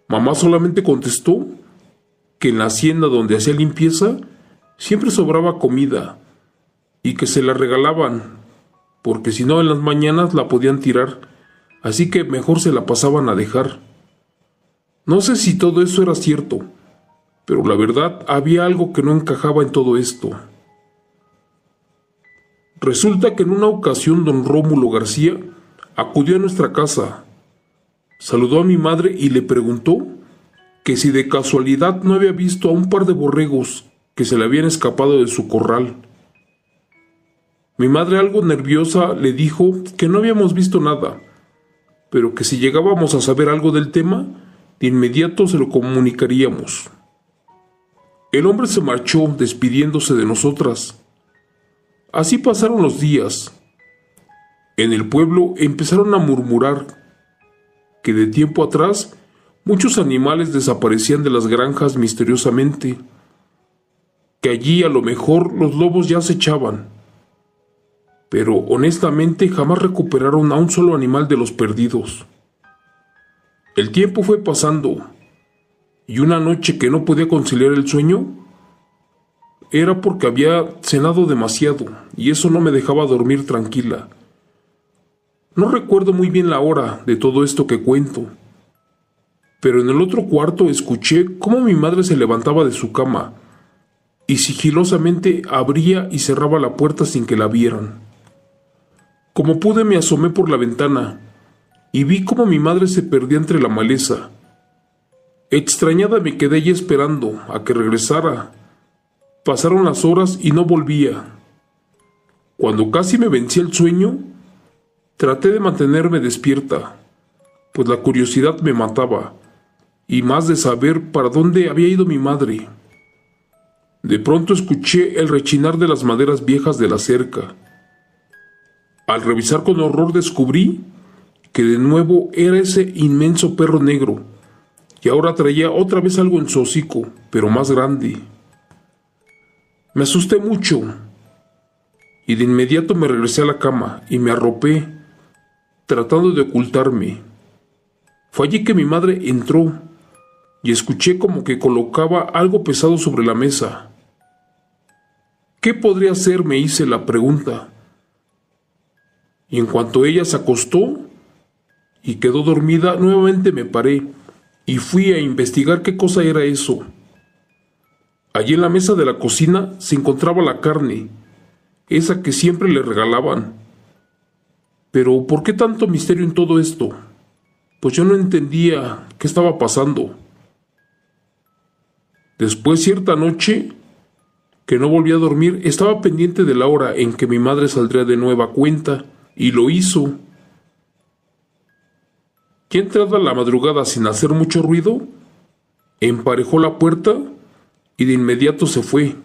Mamá solamente contestó que en la hacienda donde hacía limpieza siempre sobraba comida y que se la regalaban, porque si no en las mañanas la podían tirar, así que mejor se la pasaban a dejar. No sé si todo eso era cierto, pero la verdad había algo que no encajaba en todo esto. Resulta que en una ocasión don Rómulo García acudió a nuestra casa, saludó a mi madre y le preguntó que si de casualidad no había visto a un par de borregos que se le habían escapado de su corral. Mi madre, algo nerviosa, le dijo que no habíamos visto nada, pero que si llegábamos a saber algo del tema, de inmediato se lo comunicaríamos. El hombre se marchó despidiéndose de nosotras. Así pasaron los días. En el pueblo empezaron a murmurar que de tiempo atrás muchos animales desaparecían de las granjas misteriosamente, que allí a lo mejor los lobos ya acechaban, pero honestamente jamás recuperaron a un solo animal de los perdidos. El tiempo fue pasando, y una noche que no podía conciliar el sueño, era porque había cenado demasiado, y eso no me dejaba dormir tranquila. No recuerdo muy bien la hora de todo esto que cuento, pero en el otro cuarto escuché cómo mi madre se levantaba de su cama, y sigilosamente abría y cerraba la puerta sin que la vieran. Como pude me asomé por la ventana, y vi cómo mi madre se perdía entre la maleza. Extrañada me quedé allí esperando a que regresara. Pasaron las horas y no volvía. Cuando casi me vencía el sueño, traté de mantenerme despierta, pues la curiosidad me mataba, y más de saber para dónde había ido mi madre. De pronto escuché el rechinar de las maderas viejas de la cerca. Al revisar con horror descubrí que de nuevo era ese inmenso perro negro, y ahora traía otra vez algo en su hocico, pero más grande. Me asusté mucho, y de inmediato me regresé a la cama y me arropé, tratando de ocultarme. Fue allí que mi madre entró, y escuché como que colocaba algo pesado sobre la mesa. ¿Qué podría ser?, me hice la pregunta. Y en cuanto ella se acostó y quedó dormida, nuevamente me paré y fui a investigar qué cosa era eso. Allí en la mesa de la cocina se encontraba la carne, esa que siempre le regalaban. Pero ¿por qué tanto misterio en todo esto? Pues yo no entendía qué estaba pasando. Después, cierta noche, que no volví a dormir, estaba pendiente de la hora en que mi madre saldría de nueva cuenta, y lo hizo. Ya entrada la madrugada sin hacer mucho ruido, emparejó la puerta y de inmediato se fue.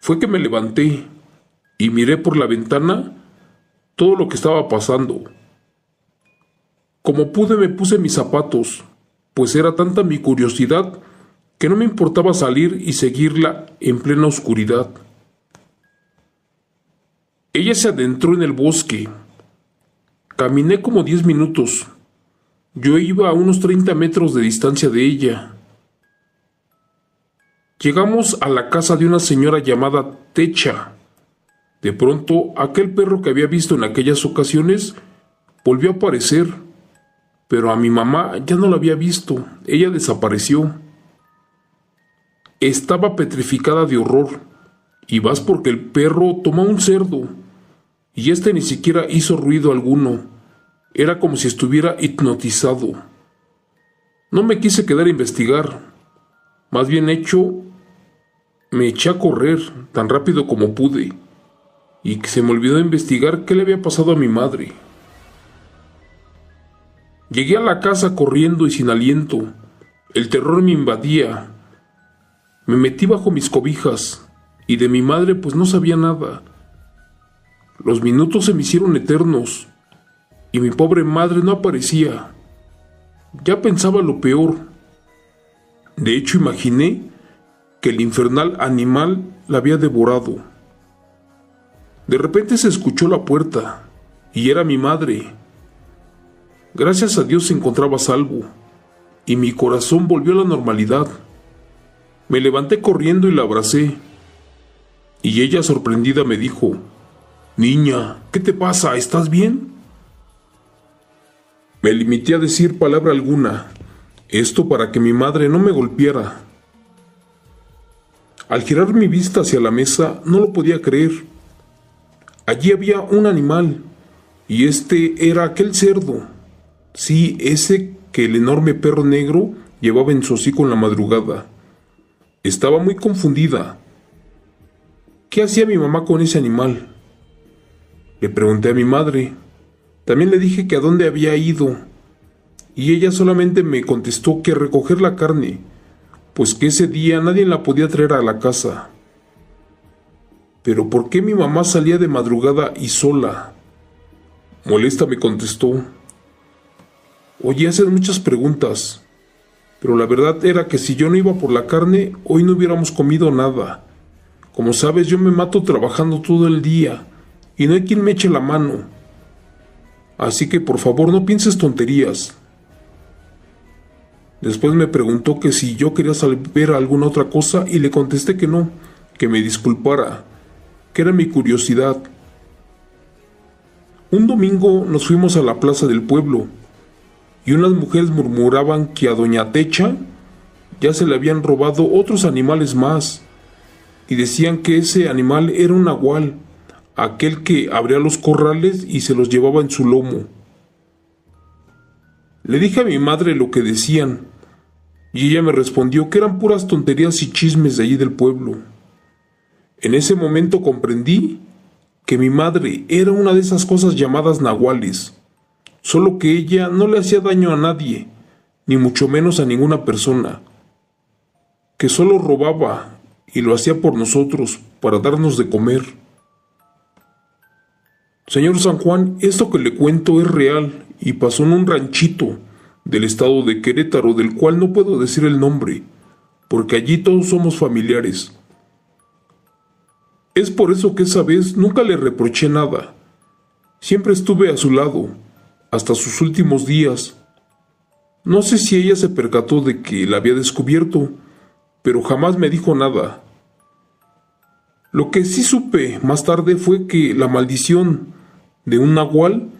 Fue que me levanté y miré por la ventana todo lo que estaba pasando. Como pude me puse mis zapatos, pues era tanta mi curiosidad que no me importaba salir y seguirla en plena oscuridad. Ella se adentró en el bosque. Caminé como 10 minutos. Yo iba a unos 30 metros de distancia de ella. Llegamos a la casa de una señora llamada Techa. De pronto, aquel perro que había visto en aquellas ocasiones volvió a aparecer, pero a mi mamá ya no la había visto. Ella desapareció. Estaba petrificada de horror, y vas porque el perro tomó un cerdo, y este ni siquiera hizo ruido alguno. Era como si estuviera hipnotizado. No me quise quedar a investigar. Más bien me eché a correr tan rápido como pude, y que se me olvidó investigar qué le había pasado a mi madre. Llegué a la casa corriendo y sin aliento. El terror me invadía. Me metí bajo mis cobijas, y de mi madre pues no sabía nada. Los minutos se me hicieron eternos, y mi pobre madre no aparecía. Ya pensaba lo peor. De hecho, imaginé que el infernal animal la había devorado. De repente se escuchó la puerta, y era mi madre. Gracias a Dios se encontraba a salvo, y mi corazón volvió a la normalidad. Me levanté corriendo y la abracé, y ella sorprendida me dijo: «Niña, ¿qué te pasa? ¿Estás bien?». Me limité a decir palabra alguna, esto para que mi madre no me golpeara. Al girar mi vista hacia la mesa, no lo podía creer. Allí había un animal, y este era aquel cerdo. Sí, ese que el enorme perro negro llevaba en su hocico en la madrugada. Estaba muy confundida. ¿Qué hacía mi mamá con ese animal? Le pregunté a mi madre. También le dije que a dónde había ido, y ella solamente me contestó que a recoger la carne, pues que ese día nadie la podía traer a la casa. ¿Pero por qué mi mamá salía de madrugada y sola? Molesta me contestó: «Oye, haces muchas preguntas, pero la verdad era que si yo no iba por la carne, hoy no hubiéramos comido nada. Como sabes, yo me mato trabajando todo el día, y no hay quien me eche la mano. Así que por favor no pienses tonterías». Después me preguntó que si yo quería saber alguna otra cosa, y le contesté que no, que me disculpara, que era mi curiosidad. Un domingo nos fuimos a la plaza del pueblo, y unas mujeres murmuraban que a doña Techa ya se le habían robado otros animales más, y decían que ese animal era un nahual, aquel que abría los corrales y se los llevaba en su lomo. Le dije a mi madre lo que decían, y ella me respondió que eran puras tonterías y chismes de allí del pueblo. En ese momento comprendí que mi madre era una de esas cosas llamadas nahuales, solo que ella no le hacía daño a nadie, ni mucho menos a ninguna persona, que solo robaba y lo hacía por nosotros, para darnos de comer. Señor San Juan, esto que le cuento es real y pasó en un ranchito del estado de Querétaro, del cual no puedo decir el nombre, porque allí todos somos familiares. Es por eso que esa vez nunca le reproché nada. Siempre estuve a su lado, hasta sus últimos días. No sé si ella se percató de que la había descubierto, pero jamás me dijo nada. Lo que sí supe más tarde fue que la maldición de un nahual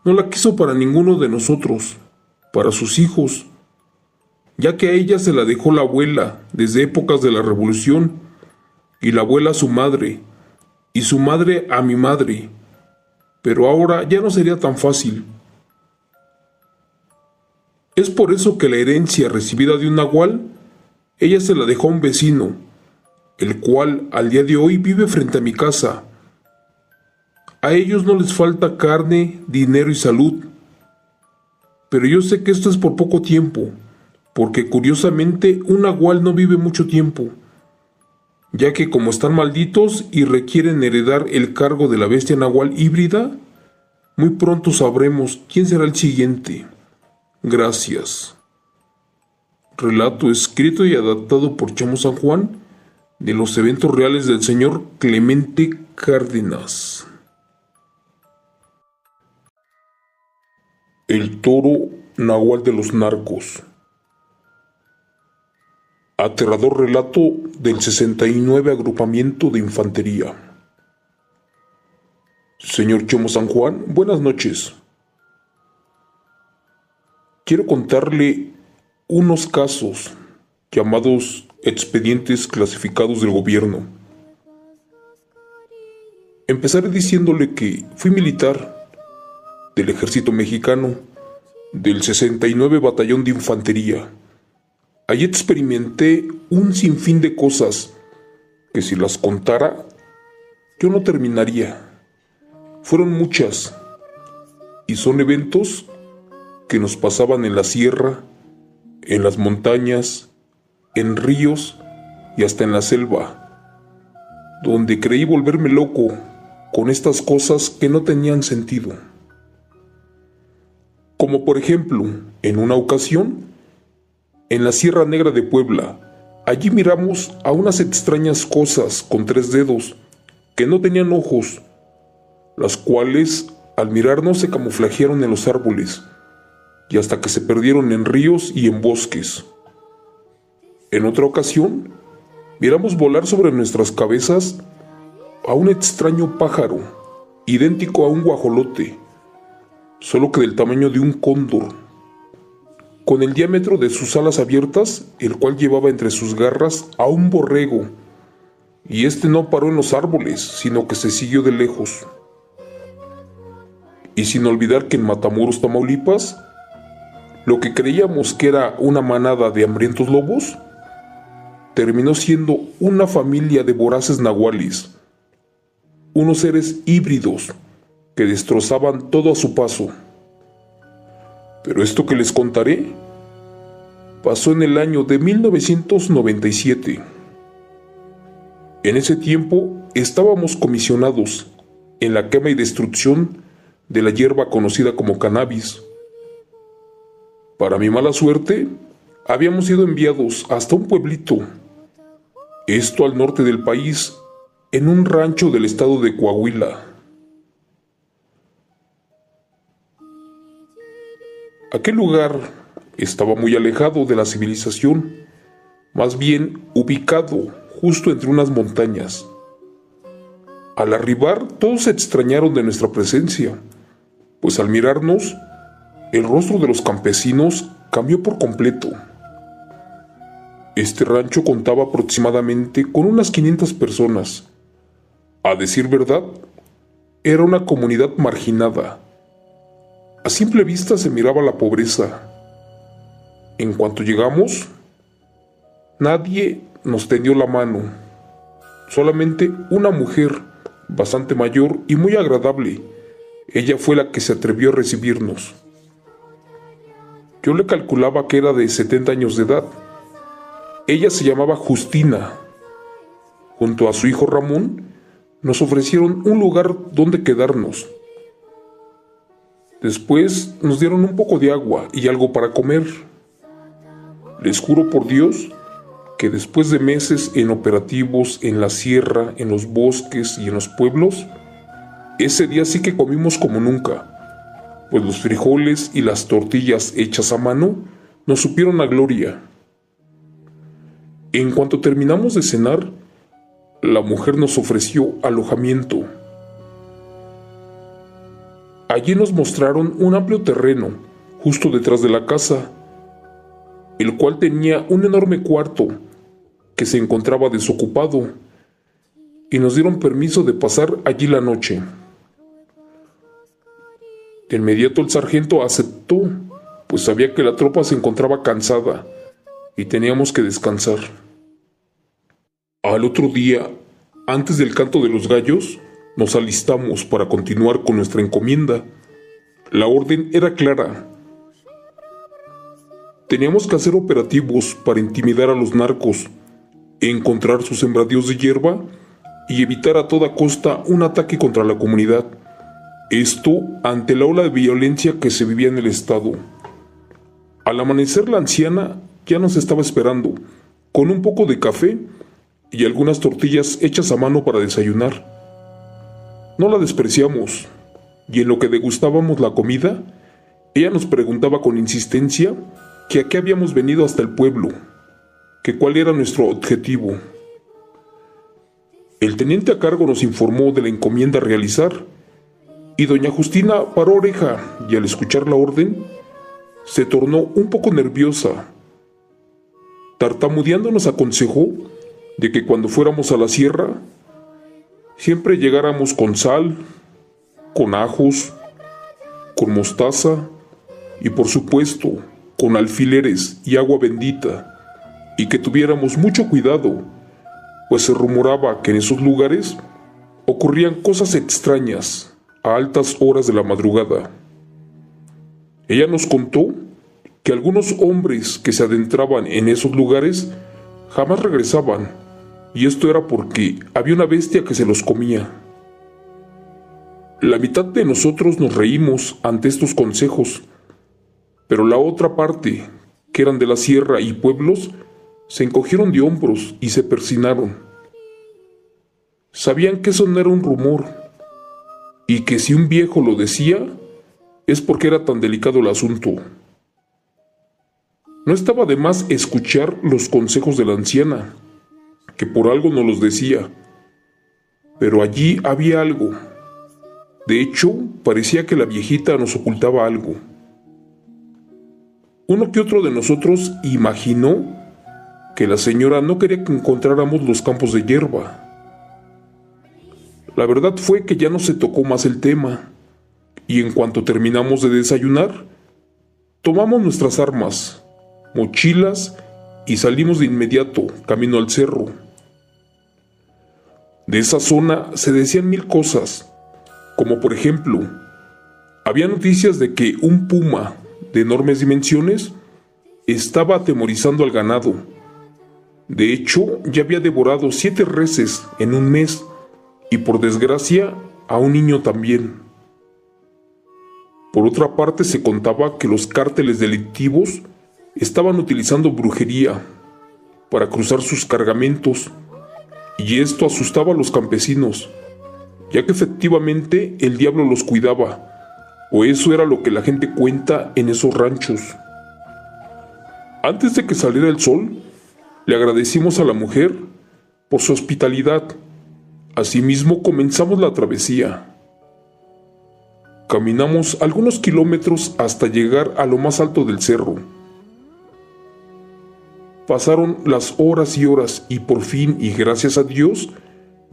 no la quiso para ninguno de nosotros, para sus hijos, ya que a ella se la dejó la abuela desde épocas de la Revolución, y la abuela a su madre, y su madre a mi madre, pero ahora ya no sería tan fácil. Es por eso que la herencia recibida de un nahual, ella se la dejó a un vecino, el cual al día de hoy vive frente a mi casa. A ellos no les falta carne, dinero y salud, pero yo sé que esto es por poco tiempo, porque curiosamente un nahual no vive mucho tiempo, ya que como están malditos y requieren heredar el cargo de la bestia nahual híbrida, muy pronto sabremos quién será el siguiente. Gracias. Relato escrito y adaptado por Chamo San Juan de los eventos reales del señor Clemente Cárdenas. El toro nahual de los narcos. Aterrador relato del 69 Agrupamiento de Infantería. Señor Chamo San Juan, buenas noches. Quiero contarle unos casos llamados expedientes clasificados del gobierno. Empezaré diciéndole que fui militar del ejército mexicano, del 69 Batallón de Infantería. Allí experimenté un sinfín de cosas que si las contara, yo no terminaría. Fueron muchas, y son eventos que nos pasaban en la sierra, en las montañas, en ríos y hasta en la selva, donde creí volverme loco con estas cosas que no tenían sentido. Como por ejemplo, en una ocasión, en la Sierra Negra de Puebla, allí miramos a unas extrañas cosas con 3 dedos que no tenían ojos, las cuales al mirarnos se camuflajearon en los árboles y hasta que se perdieron en ríos y en bosques. En otra ocasión, miramos volar sobre nuestras cabezas a un extraño pájaro, idéntico a un guajolote, solo que del tamaño de un cóndor, con el diámetro de sus alas abiertas, el cual llevaba entre sus garras a un borrego, y este no paró en los árboles, sino que se siguió de lejos. Y sin olvidar que en Matamoros, Tamaulipas, lo que creíamos que era una manada de hambrientos lobos, terminó siendo una familia de voraces nahuales, unos seres híbridos que destrozaban todo a su paso. Pero esto que les contaré pasó en el año de 1997. En ese tiempo estábamos comisionados en la quema y destrucción de la hierba conocida como cannabis. Para mi mala suerte, habíamos sido enviados hasta un pueblito, esto al norte del país, en un rancho del estado de Coahuila. Aquel lugar estaba muy alejado de la civilización, más bien ubicado justo entre unas montañas. Al arribar, todos se extrañaron de nuestra presencia, pues al mirarnos, el rostro de los campesinos cambió por completo. Este rancho contaba aproximadamente con unas 500 personas. A decir verdad, era una comunidad marginada. A simple vista se miraba la pobreza. En cuanto llegamos, nadie nos tendió la mano. Solamente una mujer, bastante mayor y muy agradable. Ella fue la que se atrevió a recibirnos. Yo le calculaba que era de 70 años de edad. Ella se llamaba Justina. Junto a su hijo Ramón, nos ofrecieron un lugar donde quedarnos. Después nos dieron un poco de agua y algo para comer. Les juro por Dios que después de meses en operativos en la sierra, en los bosques y en los pueblos, ese día sí que comimos como nunca, pues los frijoles y las tortillas hechas a mano nos supieron a gloria. En cuanto terminamos de cenar, la mujer nos ofreció alojamiento. Allí nos mostraron un amplio terreno, justo detrás de la casa, el cual tenía un enorme cuarto que se encontraba desocupado, y nos dieron permiso de pasar allí la noche. De inmediato el sargento aceptó, pues sabía que la tropa se encontraba cansada y teníamos que descansar. Al otro día, antes del canto de los gallos, nos alistamos para continuar con nuestra encomienda. La orden era clara: Teníamos que hacer operativos para intimidar a los narcos, encontrar sus sembradíos de hierba y evitar a toda costa un ataque contra la comunidad. Esto ante la ola de violencia que se vivía en el estado. Al amanecer la anciana ya nos estaba esperando, con un poco de café y algunas tortillas hechas a mano para desayunar. No la despreciamos, y en lo que degustábamos la comida, ella nos preguntaba con insistencia que a qué habíamos venido hasta el pueblo, que cuál era nuestro objetivo. El teniente a cargo nos informó de la encomienda a realizar, y doña Justina paró oreja y al escuchar la orden, se tornó un poco nerviosa. Tartamudeando nos aconsejó de que cuando fuéramos a la sierra, siempre llegáramos con sal, con ajos, con mostaza y por supuesto con alfileres y agua bendita, y que tuviéramos mucho cuidado, pues se rumoraba que en esos lugares ocurrían cosas extrañas a altas horas de la madrugada. Ella nos contó que algunos hombres que se adentraban en esos lugares jamás regresaban, y esto era porque había una bestia que se los comía. La mitad de nosotros nos reímos ante estos consejos, pero la otra parte, que eran de la sierra y pueblos, se encogieron de hombros y se persinaron. Sabían que eso no era un rumor, y que si un viejo lo decía, es porque era tan delicado el asunto. No estaba de más escuchar los consejos de la anciana, que por algo nos los decía, pero allí había algo. De hecho, parecía que la viejita nos ocultaba algo. Uno que otro de nosotros imaginó que la señora no quería que encontráramos los campos de hierba. La verdad fue que ya no se tocó más el tema, y en cuanto terminamos de desayunar, tomamos nuestras armas, mochilas y salimos de inmediato camino al cerro. De esa zona se decían mil cosas, como por ejemplo, había noticias de que un puma de enormes dimensiones estaba atemorizando al ganado. De hecho, ya había devorado 7 reses en un mes y por desgracia a un niño también. Por otra parte, se contaba que los cárteles delictivos estaban utilizando brujería para cruzar sus cargamentos, y esto asustaba a los campesinos, ya que efectivamente el diablo los cuidaba, o eso era lo que la gente cuenta en esos ranchos. Antes de que saliera el sol, le agradecimos a la mujer por su hospitalidad. Asimismo comenzamos la travesía. Caminamos algunos kilómetros hasta llegar a lo más alto del cerro. Pasaron las horas y horas y por fin, y gracias a Dios,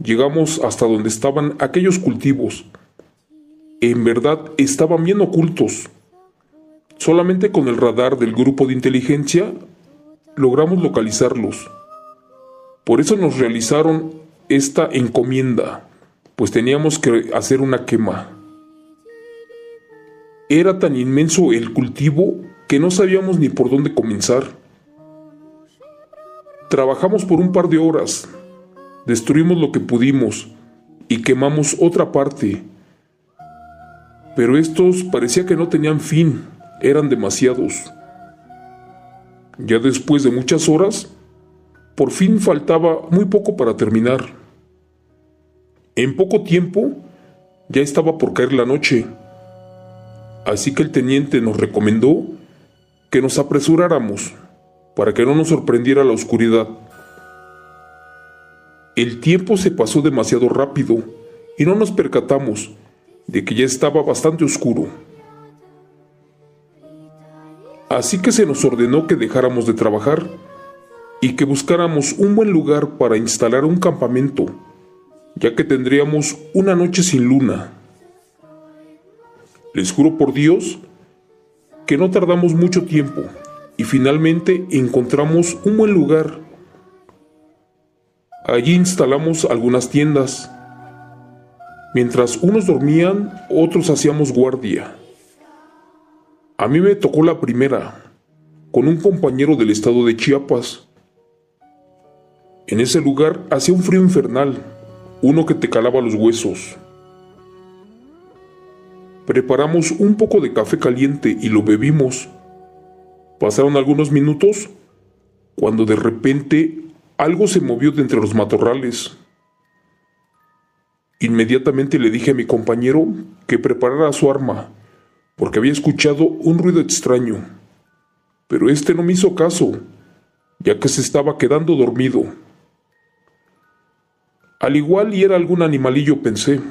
llegamos hasta donde estaban aquellos cultivos. En verdad estaban bien ocultos. Solamente con el radar del grupo de inteligencia logramos localizarlos. Por eso nos realizaron esta encomienda, pues teníamos que hacer una quema. Era tan inmenso el cultivo que no sabíamos ni por dónde comenzar. Trabajamos por un par de horas, destruimos lo que pudimos y quemamos otra parte. Pero estos parecía que no tenían fin, eran demasiados. Ya después de muchas horas, por fin faltaba muy poco para terminar. En poco tiempo, ya estaba por caer la noche. Así que el teniente nos recomendó que nos apresuráramos para que no nos sorprendiera la oscuridad. El tiempo se pasó demasiado rápido y no nos percatamos de que ya estaba bastante oscuro. Así que se nos ordenó que dejáramos de trabajar y que buscáramos un buen lugar para instalar un campamento, ya que tendríamos una noche sin luna. Les juro por Dios que no tardamos mucho tiempo y finalmente encontramos un buen lugar. Allí instalamos algunas tiendas. Mientras unos dormían, otros hacíamos guardia. A mí me tocó la primera, con un compañero del estado de Chiapas. En ese lugar hacía un frío infernal, uno que te calaba los huesos. Preparamos un poco de café caliente y lo bebimos. Pasaron algunos minutos cuando de repente algo se movió de entre los matorrales. Inmediatamente le dije a mi compañero que preparara su arma, porque había escuchado un ruido extraño. Pero este no me hizo caso, ya que se estaba quedando dormido. Al igual y era algún animalillo, pensé.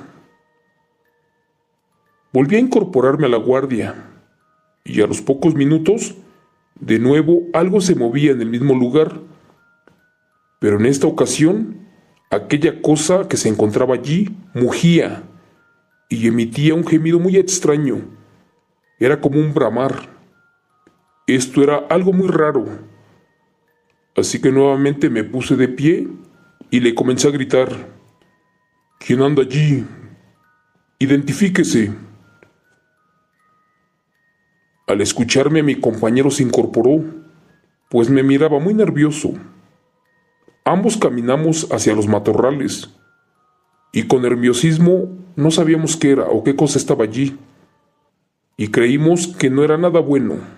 Volví a incorporarme a la guardia, y a los pocos minutos, de nuevo algo se movía en el mismo lugar. Pero en esta ocasión, aquella cosa que se encontraba allí mugía y emitía un gemido muy extraño. Era como un bramar. Esto era algo muy raro. Así que nuevamente me puse de pie y le comencé a gritar: ¿Quién anda allí? Identifíquese. Al escucharme, mi compañero se incorporó, pues me miraba muy nervioso. Ambos caminamos hacia los matorrales, y con nerviosismo no sabíamos qué era o qué cosa estaba allí, y creímos que no era nada bueno.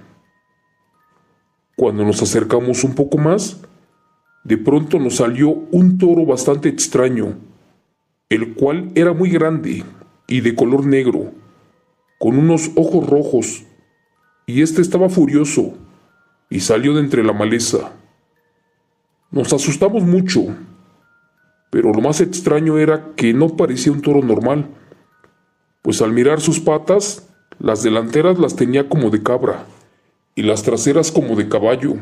Cuando nos acercamos un poco más, de pronto nos salió un toro bastante extraño, el cual era muy grande y de color negro, con unos ojos rojos, y este estaba furioso y salió de entre la maleza. Nos asustamos mucho, pero lo más extraño era que no parecía un toro normal, pues al mirar sus patas, las delanteras las tenía como de cabra y las traseras como de caballo.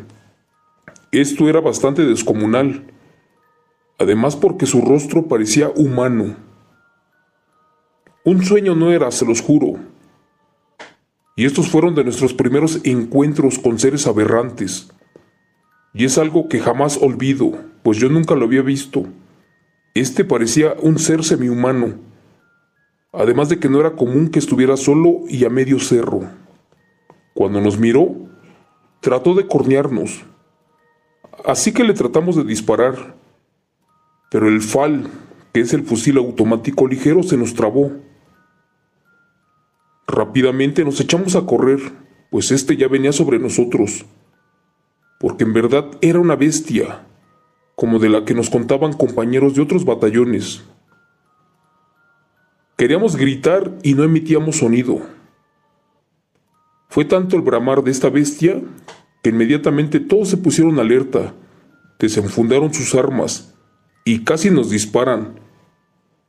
Esto era bastante descomunal, además porque su rostro parecía humano. Un sueño no era, se los juro. Y estos fueron de nuestros primeros encuentros con seres aberrantes. Y es algo que jamás olvido, pues yo nunca lo había visto. Este parecía un ser semihumano, además de que no era común que estuviera solo y a medio cerro. Cuando nos miró, trató de cornearnos, así que le tratamos de disparar, pero el FAL, que es el fusil automático ligero, se nos trabó. Rápidamente nos echamos a correr, pues este ya venía sobre nosotros, porque en verdad era una bestia, como de la que nos contaban compañeros de otros batallones. Queríamos gritar y no emitíamos sonido. Fue tanto el bramar de esta bestia que inmediatamente todos se pusieron alerta, desenfundaron sus armas y casi nos disparan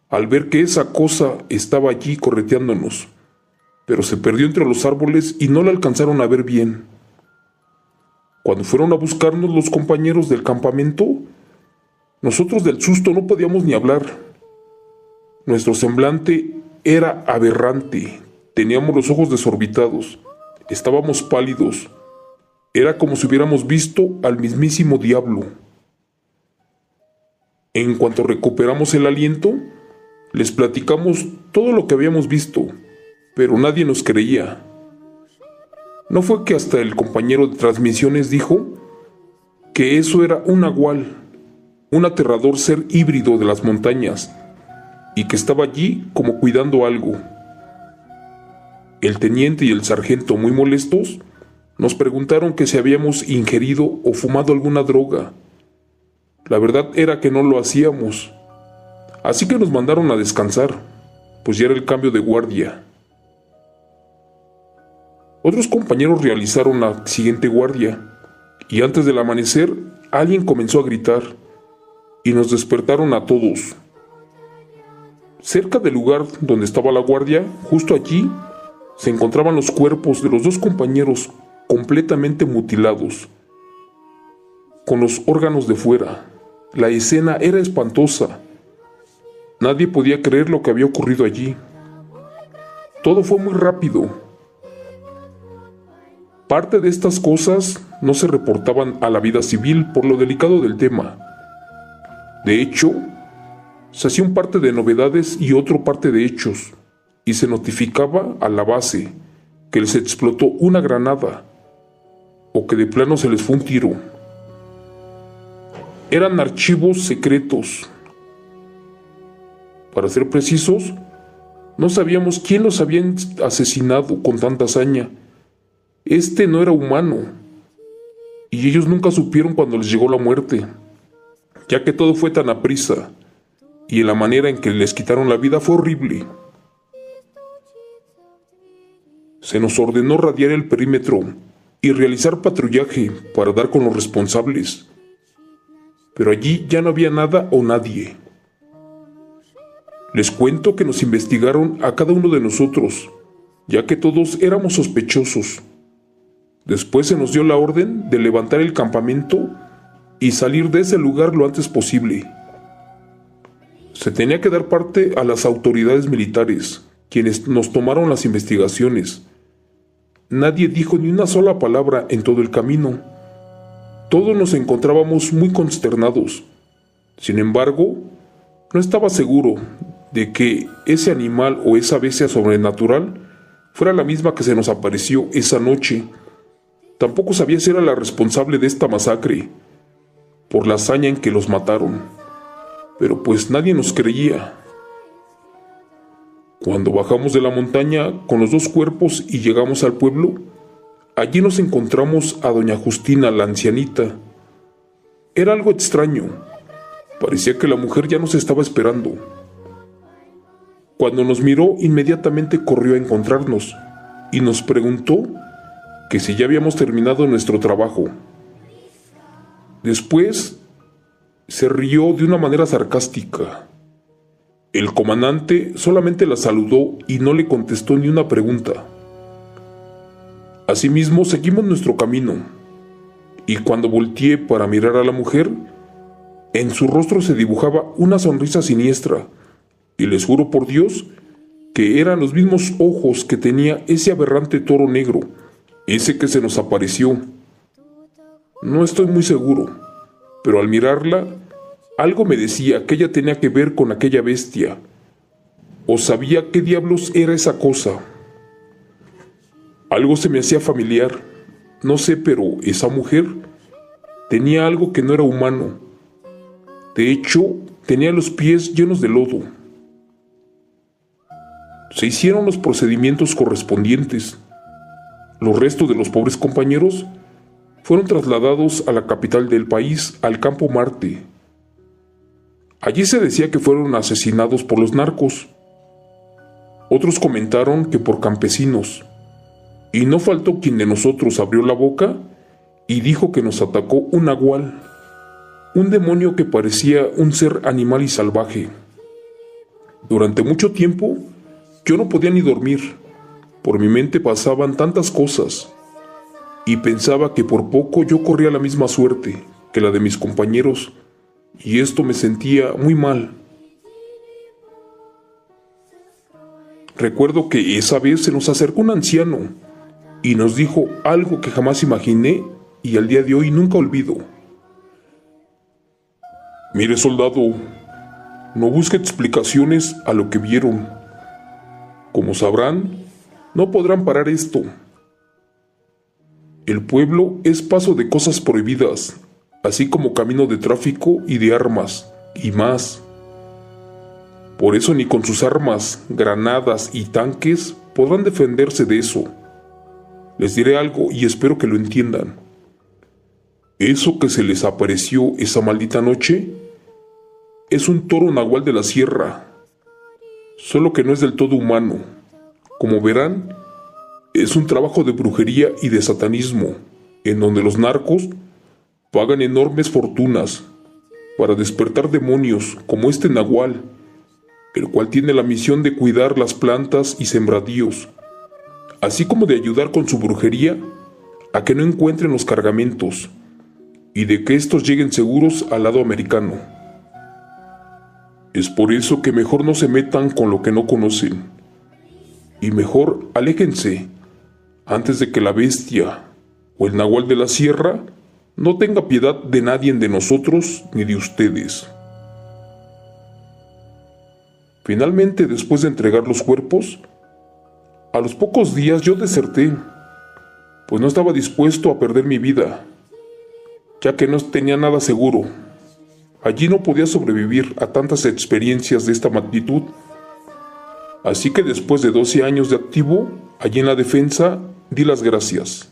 al ver que esa cosa estaba allí correteándonos, pero se perdió entre los árboles y no la alcanzaron a ver bien. Cuando fueron a buscarnos los compañeros del campamento, nosotros del susto no podíamos ni hablar. Nuestro semblante era aberrante, teníamos los ojos desorbitados, estábamos pálidos, era como si hubiéramos visto al mismísimo diablo. En cuanto recuperamos el aliento, les platicamos todo lo que habíamos visto, pero nadie nos creía. No fue que hasta el compañero de transmisiones dijo que eso era un nahual, un aterrador ser híbrido de las montañas, y que estaba allí como cuidando algo. El teniente y el sargento, muy molestos, nos preguntaron que si habíamos ingerido o fumado alguna droga. La verdad era que no lo hacíamos, así que nos mandaron a descansar, pues ya era el cambio de guardia. Otros compañeros realizaron la siguiente guardia, y antes del amanecer, alguien comenzó a gritar, y nos despertaron a todos. Cerca del lugar donde estaba la guardia, justo allí, se encontraban los cuerpos de los dos compañeros completamente mutilados, con los órganos de fuera. La escena era espantosa. Nadie podía creer lo que había ocurrido allí. Todo fue muy rápido. Parte de estas cosas no se reportaban a la vida civil por lo delicado del tema. De hecho, se hacía un parte de novedades y otro parte de hechos, y se notificaba a la base que les explotó una granada, o que de plano se les fue un tiro. Eran archivos secretos. Para ser precisos, no sabíamos quién los había asesinado con tanta hazaña. Este no era humano, y ellos nunca supieron cuando les llegó la muerte, ya que todo fue tan aprisa, y la manera en que les quitaron la vida fue horrible. Se nos ordenó radiar el perímetro y realizar patrullaje para dar con los responsables, pero allí ya no había nada o nadie. Les cuento que nos investigaron a cada uno de nosotros, ya que todos éramos sospechosos. Después se nos dio la orden de levantar el campamento y salir de ese lugar lo antes posible. Se tenía que dar parte a las autoridades militares, quienes nos tomaron las investigaciones. Nadie dijo ni una sola palabra en todo el camino. Todos nos encontrábamos muy consternados. Sin embargo, no estaba seguro de que ese animal o esa bestia sobrenatural fuera la misma que se nos apareció esa noche. Tampoco sabía si era la responsable de esta masacre, por la hazaña en que los mataron. Pero pues nadie nos creía. Cuando bajamos de la montaña con los 2 cuerpos y llegamos al pueblo, allí nos encontramos a doña Justina, la ancianita. Era algo extraño. Parecía que la mujer ya nos estaba esperando. Cuando nos miró, inmediatamente corrió a encontrarnos y nos preguntó que si ya habíamos terminado nuestro trabajo. Después se rió de una manera sarcástica. El comandante solamente la saludó y no le contestó ni una pregunta. Asimismo, seguimos nuestro camino, y cuando volteé para mirar a la mujer, en su rostro se dibujaba una sonrisa siniestra, y les juro por Dios que eran los mismos ojos que tenía ese aberrante toro negro, ese que se nos apareció. No estoy muy seguro, pero al mirarla, algo me decía que ella tenía que ver con aquella bestia, o sabía qué diablos era esa cosa. Algo se me hacía familiar, no sé, pero esa mujer tenía algo que no era humano. De hecho, tenía los pies llenos de lodo. Se hicieron los procedimientos correspondientes. Los restos de los pobres compañeros fueron trasladados a la capital del país, al Campo Marte. Allí se decía que fueron asesinados por los narcos. Otros comentaron que por campesinos. Y no faltó quien de nosotros abrió la boca y dijo que nos atacó un nahual, un demonio que parecía un ser animal y salvaje. Durante mucho tiempo yo no podía ni dormir. Por mi mente pasaban tantas cosas y pensaba que por poco yo corría la misma suerte que la de mis compañeros, y esto me sentía muy mal. Recuerdo que esa vez se nos acercó un anciano y nos dijo algo que jamás imaginé y al día de hoy nunca olvido. Mire, soldado, no busque explicaciones a lo que vieron. Como sabrán, no podrán parar esto. El pueblo es paso de cosas prohibidas, así como camino de tráfico y de armas, y más. Por eso ni con sus armas, granadas y tanques podrán defenderse de eso. Les diré algo y espero que lo entiendan. Eso que se les apareció esa maldita noche es un toro nahual de la sierra, solo que no es del todo humano. Como verán, es un trabajo de brujería y de satanismo, en donde los narcos pagan enormes fortunas para despertar demonios como este nahual, el cual tiene la misión de cuidar las plantas y sembradíos, así como de ayudar con su brujería a que no encuentren los cargamentos y de que estos lleguen seguros al lado americano. Es por eso que mejor no se metan con lo que no conocen, y mejor aléjense antes de que la bestia o el nahual de la sierra no tenga piedad de nadie de nosotros ni de ustedes. Finalmente, después de entregar los cuerpos, a los pocos días yo deserté. pues no estaba dispuesto a perder mi vida, ya que no tenía nada seguro. Allí no podía sobrevivir a tantas experiencias de esta magnitud. Así que después de 12 años de activo, allí en la defensa, di las gracias.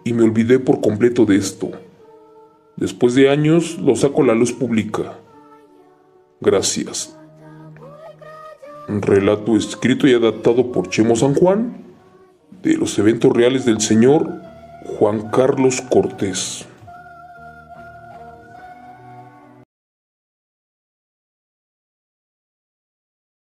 Y me olvidé por completo de esto. Después de años, lo saco a la luz pública. Gracias. Un relato escrito y adaptado por Chemo San Juan, de los eventos reales del señor Juan Carlos Cortés.